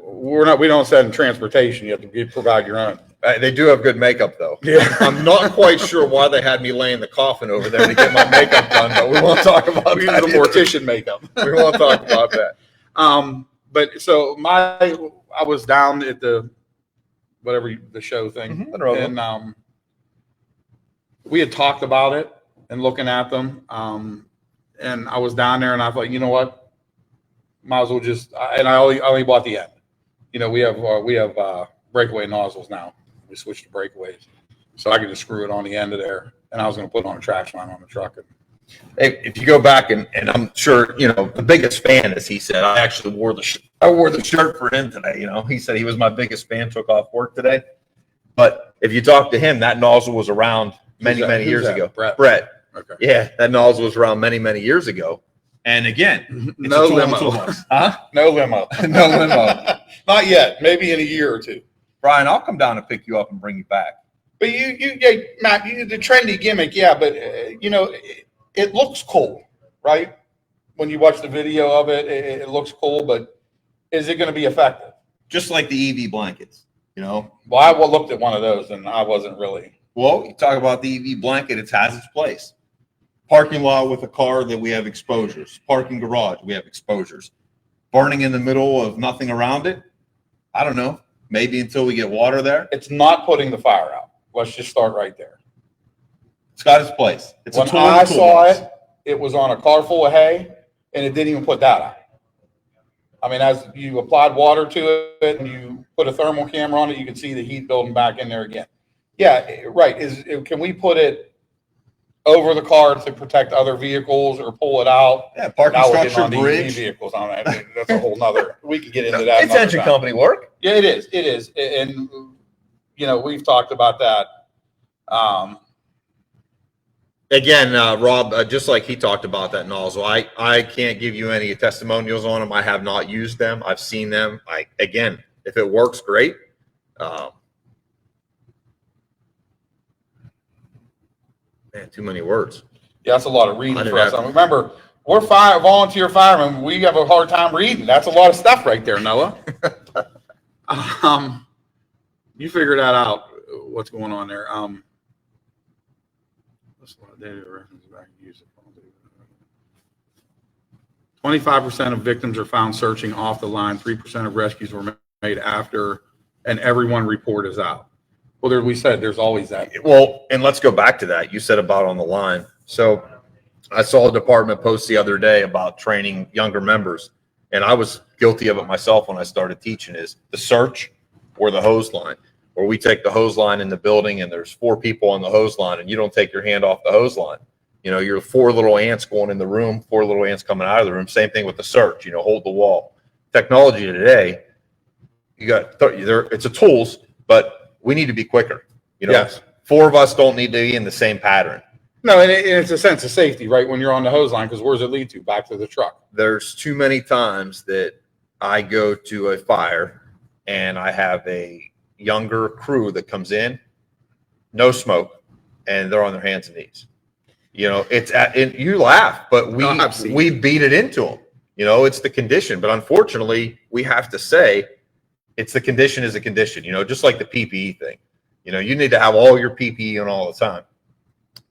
We don't send transportation. You have to provide your own. They do have good makeup, though. Yeah. I'm not quite sure why they had me lay in the coffin over there to get my makeup done, but we won't talk about We that. use the mortician makeup. We won't talk about that. But so I was down at the show thing, and we had talked about it and looking at them. And I was down there, and I thought, you know what, might as well just. And I only bought the end. You know, we have breakaway nozzles now. We switched to breakaways, so I could just screw it on the end of there. And I was going to put it on a trash line on the truck. And If you go back, and I'm sure, you know, the biggest fan, as he said, I actually wore the shirt for him today. You know, he said he was my biggest fan, took off work today. But if you talk to him, that nozzle was around many years ago. Brett. Okay. Yeah, that nozzle was around many years ago. And again, no limo. Huh? No limo. No limo. Not yet. Maybe in a year or two. Brian, I'll come down and pick you up and bring you back. But Matt, the trendy gimmick, yeah. But you know, it looks cool, right? When you watch the video of it, it looks cool. But is it going to be effective? Just like the EV blankets, you know. Well, I looked at one of those, and I wasn't really. Well, you talk about the EV blanket; it has its place. Parking lot with a car that we have exposures. Parking garage, we have exposures. Burning in the middle of nothing around it. I don't know. Maybe until we get water there. It's not putting the fire out. Let's just start right there. It's got its place. It's When a tool in the I saw toolbox. it, it was on a car full of hay, and it didn't even put that out. I mean, as you applied water to it and you put a thermal camera on it, you can see the heat building back in there again. Yeah, right. Can we put it over the car to protect other vehicles or pull it out? Yeah, parking Now we're getting structure, on the EV bridge. vehicles on that. That's a whole nother. We could get into that. It's another engine time. company work. Yeah, it is. It is, and you know, we've talked about that. Again, Rob, just like he talked about that nozzle, I can't give you any testimonials on them. I have not used them. I've seen them. Again, if it works, great. Man, too many words. Yeah, that's a lot of reading I for us. didn't have- Remember, we're volunteer firemen. We have a hard time reading. That's a lot of stuff right there, Noah. You figure that out. What's going on there? That's a lot of data reference back and use it. 25% of victims are found searching off the line. 3% of rescues were made after, and everyone report is out. Well, we said there's always that. Well, and let's go back to that. You said about on the line. So I saw a department post the other day about training younger members, and I was guilty of it myself when I started teaching, is the search or the hose line, where we take the hose line in the building and there's 4 people on the hose line and you don't take your hand off the hose line. You know, you're 4 little ants going in the room, 4 little ants coming out of the room. Same thing with the search, you know, hold the wall. Technology today, it's a tools, but we need to be quicker. You know, Yes. 4 of us don't need to be in the same pattern. No, and it's a sense of safety, right? When you're on the hose line, because where's it lead to? Back to the truck. There's too many times that I go to a fire and I have a younger crew that comes in, no smoke, and they're on their hands and knees. You know, you laugh, but we beat it into them. You know, it's the condition, but unfortunately, we have to say it's the condition is a condition. You know, just like the PPE thing. You know, you need to have all your PPE on all the time.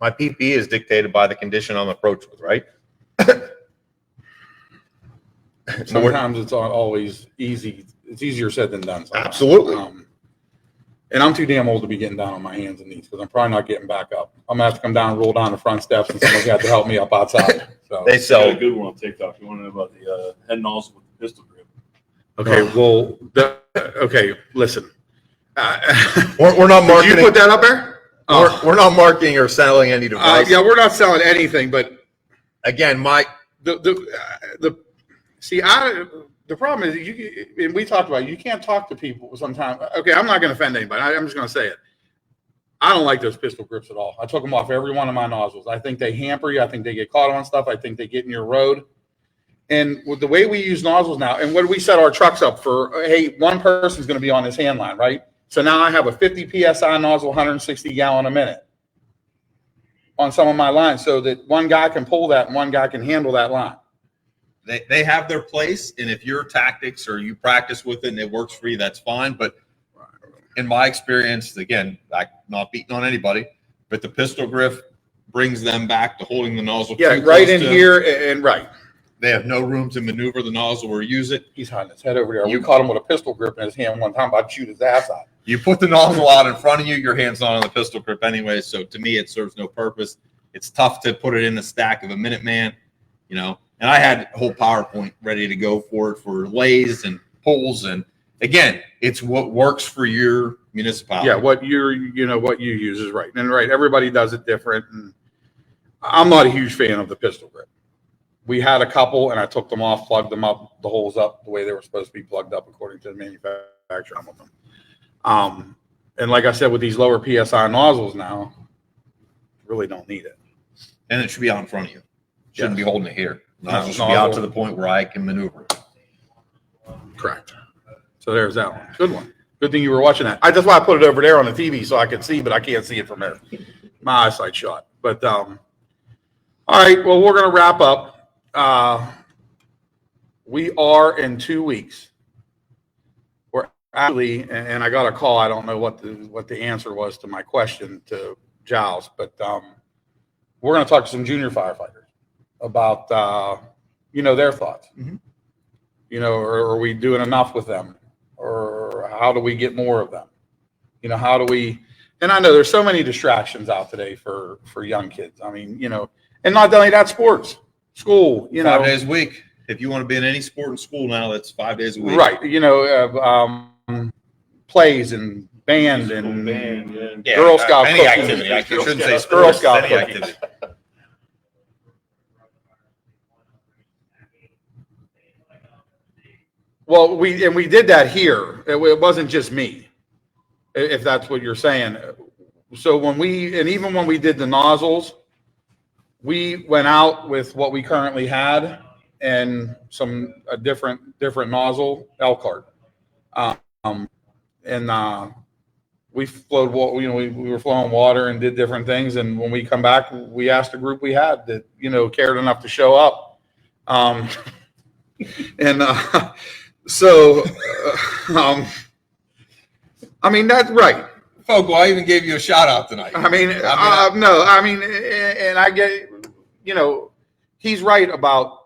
My PPE is dictated by the condition I'm approached with, right? Sometimes it's not always easy. It's easier said than done. Sometimes. Absolutely. And I'm too damn old to be getting down on my hands and knees because I'm probably not getting back up. I'm gonna have to come down, roll down the front steps, and someone's got to help me up outside. So They I got sell a good one on TikTok. You want to know about the head nozzle with the pistol grip? okay, well, okay, listen. we're not Did marketing. you put that up there? We're not marketing or selling any device. Yeah, we're not selling anything, but Again, the problem is and we talked about it, you can't talk to people sometimes. Okay, I'm not going to offend anybody. I'm just going to say it. I don't like those pistol grips at all. I took them off every one of my nozzles. I think they hamper you. I think they get caught on stuff. I think they get in your road. And with the way we use nozzles now, and what do we set our trucks up for? Hey, one person's going to be on this hand line, right? So now I have a 50 PSI nozzle, 160 gallon a minute on some of my lines so that one guy can pull that and one guy can handle that line. they have their place, and if your tactics or you practice with it and it works for you, that's fine. But in my experience, again, I'm not beating on anybody, but the pistol grip brings them back to holding the nozzle. Yeah, too right close in to here and right. They have no room to maneuver the nozzle or use it. He's hiding his head over there. We caught him with a pistol grip in his hand one time. I'd shoot his ass out. You put the nozzle out in front of you, your hand's not on the pistol grip anyway. So to me, it serves no purpose. It's tough to put it in the stack of a Minuteman, you know. And I had a whole PowerPoint ready to go for it for lays and pulls. And again, it's what works for your municipality. Yeah, what you use is right. And right, everybody does it different. And I'm not a huge fan of the pistol grip. We had a couple, and I took them off, plugged them up, the holes up the way they were supposed to be plugged up according to the manufacturer. I'm with them. And like I said, with these lower PSI nozzles now, really don't need it. And it should be out in front of you. Shouldn't be holding it here. Nozzle should be nozzle. out to the point where I can maneuver it. Correct. So there's that one. Good one. Good thing you were watching that. That's why I put it over there on the TV so I could see, but I can't see it from there. My eyesight shot. But all right. Well, we're gonna wrap up. We are in 2 weeks. We're actually, and I got a call. I don't know what the answer was to my question to Giles, but we're going to talk to some junior firefighters about their thoughts. Mhm. Are we doing enough with them, or how do we get more of them? How do we? And I know there's so many distractions out today for young kids. I mean, and not only that, sports. School, 5 days a week. If you want to be in any sport in school now, that's 5 days a week. Right. Plays and band and Yeah, Girl Scout any cookies. activity. I shouldn't say Girl sports, Scout any cookies. activity. Well, we did that here. It wasn't just me, if that's what you're saying. So even when we did the nozzles, we went out with what we currently had and a different nozzle, Elkhart. We flowed, we were flowing water and did different things. And when we come back, we asked the group we had that, cared enough to show up. I mean, that's right. Fogle, I even gave you a shout out tonight. And I get, he's right about,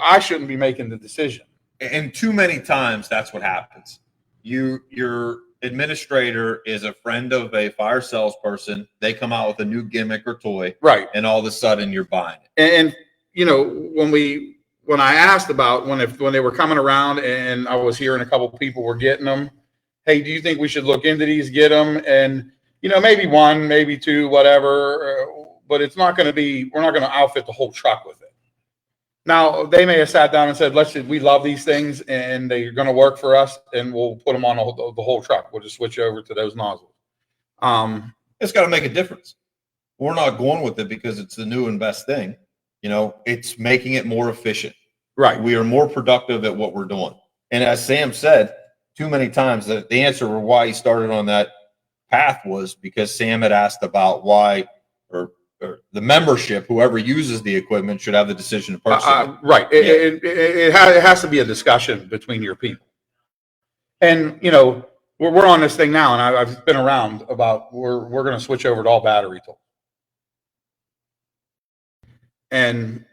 I shouldn't be making the decision. And too many times that's what happens. Your administrator is a friend of a fire salesperson. They come out with a new gimmick or toy. Right. And all of a sudden you're buying it. And when I asked about when they were coming around and I was hearing a couple of people were getting them, hey, do you think we should look into these, get them? And, maybe one, maybe two, whatever, but it's not going to be, we're not going to outfit the whole truck with it. Now, they may have sat down and said, we love these things and they're going to work for us and we'll put them on the whole truck. We'll just switch over to those nozzles. It's got to make a difference. We're not going with it because it's the new and best thing. It's making it more efficient. Right. We are more productive at what we're doing. And as Sam said too many times, that the answer for why he started on that path was because Sam had asked about why, or the membership, whoever uses the equipment, should have the decision to purchase it. Right. It has to be a discussion between your people. And, we're on this thing now, and I've been around about we're going to switch over to all battery tools. And,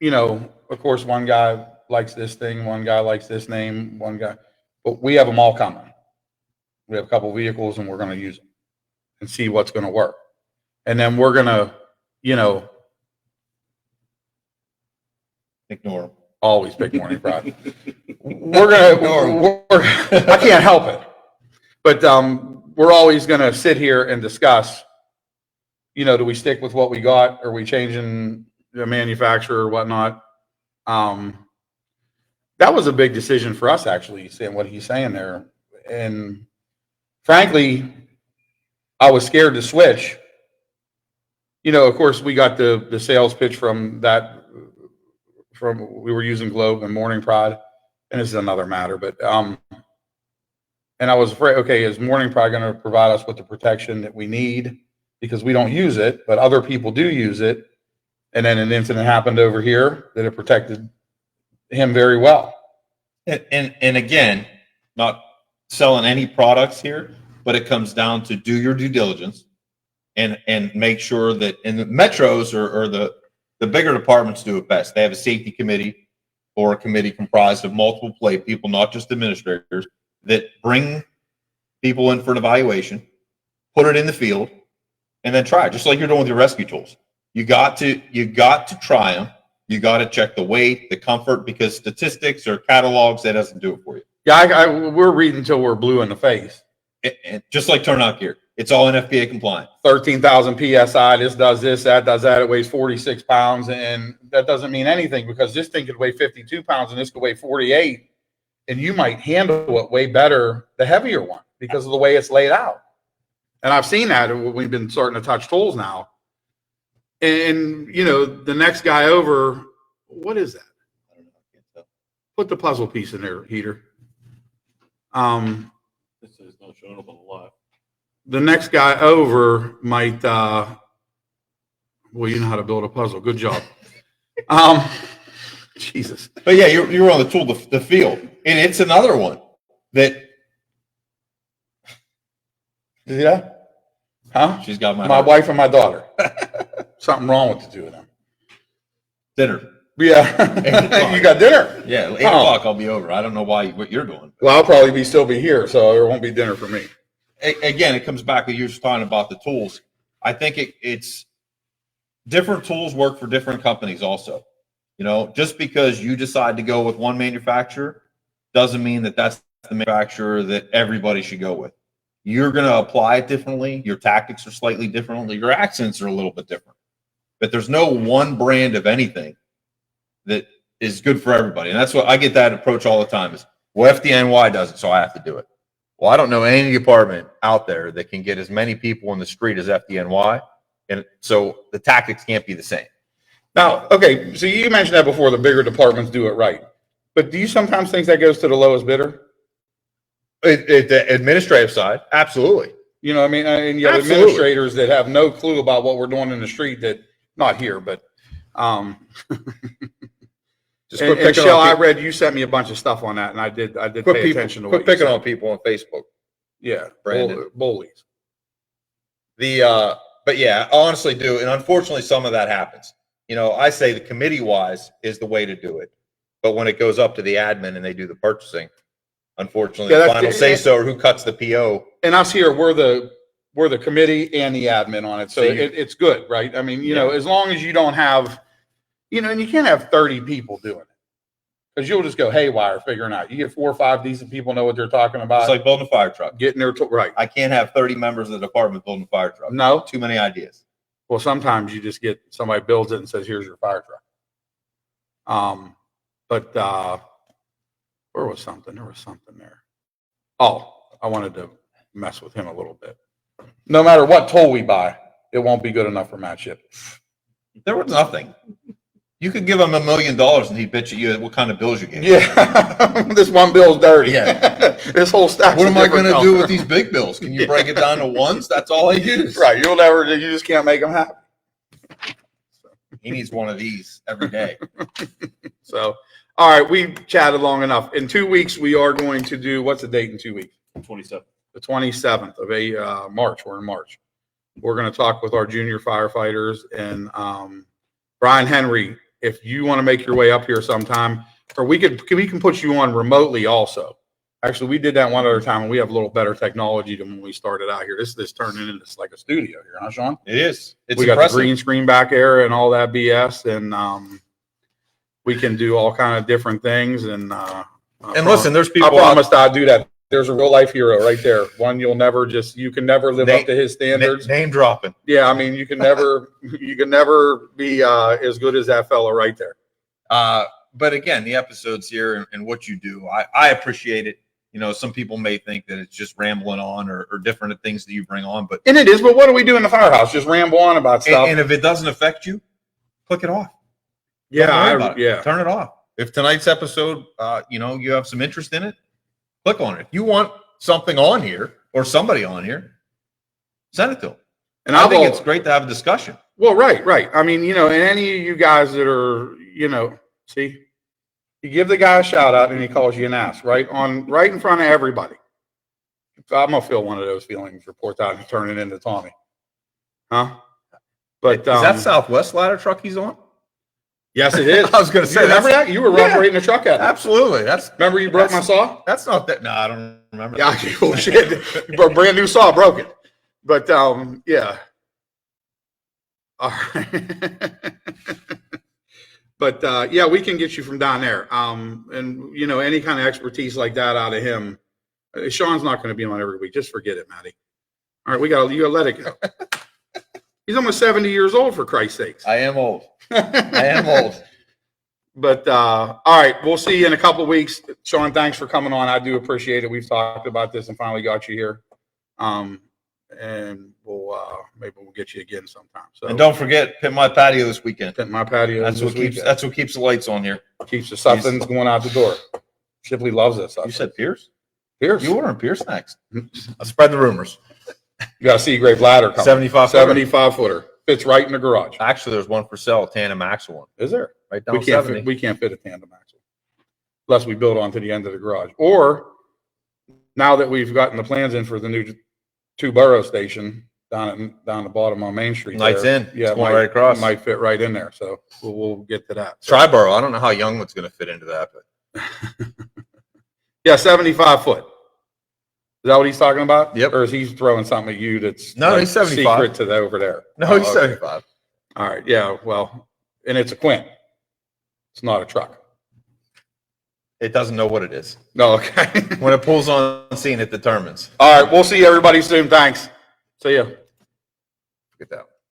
of course, one guy likes this thing, one guy likes this name, but we have them all coming. We have a couple vehicles, and we're going to use them and see what's going to work. And then we're going to, Ignore them. always pick Morning Pride. I can't help it. But we're always going to sit here and discuss, do we stick with what we got? Are we changing the manufacturer or whatnot? That was a big decision for us, actually, saying what he's saying there. And frankly, I was scared to switch. Of course, we got the sales pitch from we were using Globe and Morning Pride, and this is another matter, but and I was afraid, okay, is Morning Pride going to provide us with the protection that we need because we don't use it, but other people do use it, and then an incident happened over here that it protected him very well. And again, not selling any products here, but it comes down to do your due diligence and make sure that in the metros or the bigger departments do it best. They have a safety committee or a committee comprised of multiple people, not just administrators, that bring people in for an evaluation, put it in the field, and then try it, just like you're doing with your rescue tools. You got to try them. You got to check the weight, the comfort, because statistics or catalogs, that doesn't do it for you. Yeah, we're reading until we're blue in the face. And just like turnout gear, it's all NFPA compliant. 13,000 PSI, this does this, that does that. It weighs 46 pounds, and that doesn't mean anything because this thing could weigh 52 pounds and this could weigh 48, and you might handle it way better, the heavier one, because of the way it's laid out. And I've seen that. We've been starting to touch tools now. And, the next guy over, what is that? I don't know. I can't tell. Put the puzzle piece in there, Heater. It's not showing up on the lot. The next guy over might, well, you know how to build a puzzle. Good job. Jesus. But yeah, you're on the tool, the field, and it's another one that. Yeah. Huh? She's got My wife and my daughter. Something wrong with the two of them. dinner. Yeah. You got dinner? Yeah, 8 o'clock I'll be over. I don't know what you're doing. Well, I'll probably still be here, so there won't be dinner for me. Again, it comes back to you just talking about the tools. I think it's different tools work for different companies also. Just because you decide to go with one manufacturer doesn't mean that that's the manufacturer that everybody should go with. You're going to apply it differently. Your tactics are slightly different. Your accents are a little bit different. But there's no one brand of anything that is good for everybody. And that's what I get that approach all the time is, well, FDNY does it, so I have to do it. Well, I don't know any department out there that can get as many people in the street as FDNY. And so the tactics can't be the same. Now, okay, so you mentioned that before, the bigger departments do it right. But do you sometimes think that goes to the lowest bidder? The administrative side, absolutely. You know what I mean? And you have Absolutely. administrators that have no clue about what we're doing in the street that, not here, but, Just and picking Shell, on I people. read, you sent me a bunch of stuff on that, and I did pay attention to what Quit you picking said. on people on Facebook. Yeah, Brandon. bullies. But yeah, I honestly do. And unfortunately, some of that happens. I say the committee wise is the way to do it. But when it goes up to the admin and they do the purchasing, unfortunately, Yeah, the that's final say so or who cuts the PO. And us here, we're the committee and the admin on it, so So you- it's good, right? I mean, Yeah. as long as you don't have, and you can't have 30 people doing it, because you'll just go haywire figuring out. You get 4 or 5 decent people know what they're talking about, It's like building a fire truck. getting their right. I can't have 30 members of the department building a fire truck. No, Too many ideas. well, sometimes you just get somebody builds it and says, "Here's your fire truck." But where was something? There was something there. Oh, I wanted to mess with him a little bit. No matter what tool we buy, it won't be good enough for Matt Ship. There was nothing. You could give him $1 million and he'd bitch at you at what kind of bills you gave. Yeah, this one bill's dirty. Yeah. This whole stack. What am I going to do with these big bills? Can you break it down to ones? That's all I use. Right, you just can't make them happy. He needs one of these every day. So, all right, we chatted long enough. In 2 weeks, we are going to do, what's the date in 2 weeks? 27. The 27th of March. We're in March. We're going to talk with our junior firefighters and Brian Henry. If you want to make your way up here sometime, or we can put you on remotely also. Actually, we did that one other time, and we have a little better technology than when we started out here. This turned into like a studio here, huh, Sean? It is. It's We got impressive. the green screen back there and all that BS, and we can do all kind of different things. And Listen, there's I people. promised I'd do that. There's a real life hero right there. One you can never live up to his standards. Name dropping. Yeah, I mean, you can never be as good as that fella right there. But again, the episodes here and what you do, I appreciate it. You know, some people may think that it's just rambling on or different things that you bring on, but And it is, but what do we do in the firehouse? Just ramble on about stuff. and if it doesn't affect you, click it off. Yeah, Don't worry about it. yeah. Turn it off. If tonight's episode, you have some interest in it, click on it. If you want something on here or somebody on here, send it to them. And I think it's great to have a discussion. Well, right. I mean, and any of you guys that are, see, you give the guy a shout out and he calls you an ass, right in front of everybody. I'm gonna feel one of those feelings. Report out and turn it into Tommy, huh? But Is that Southwest ladder truck he's on? yes, it is. I was going to say, You remember that? You were operating the truck at it. Absolutely. Remember you broke my saw? That's not that. No, I don't remember. Yeah, oh, shit. A brand new saw broke it. But yeah. All right. But yeah, we can get you from down there. And any kind of expertise like that out of him. Sean's not going to be on every week. Just forget it, Matty. All right, you gotta let it go. He's almost 70 years old, for Christ's sakes. I am old. I am old. But all right, we'll see you in a couple of weeks. Sean, thanks for coming on. I do appreciate it. We've talked about this and finally got you here. And maybe we'll get you again sometime. So, And don't forget, pit my patio this weekend. put my patio. That's what keeps the lights on here. keeps the something's going out the door. Shipley loves this. You said Pierce? Pierce. You ordering Pierce next? I'll spread the rumors. You got a Seagrave ladder coming. 75 footer. Fits right in the garage. Actually, there's one for sale, a tandem axle one, Is there? right down We can't 70. we can't fit a tandem axle unless we build onto the end of the garage. Or now that we've gotten the plans in for the new two-borough station down the bottom on Main Street. Lights there, in. Yeah, It's going right across. It might fit right in there. So we'll get to that. So, Triborough. I don't know how Youngwood's going to fit into that, but yeah, 75 foot. Is that what he's talking about? Yep. Or is he throwing something at you that's No, he's 75. secret to the over there? no, Oh, he's okay. 75. All right. Yeah. Well, and it's a Quint. It's not a truck. It doesn't know what it is. No. Okay. When it pulls on scene, it determines. All right. We'll see everybody soon. Thanks. See ya. Get that.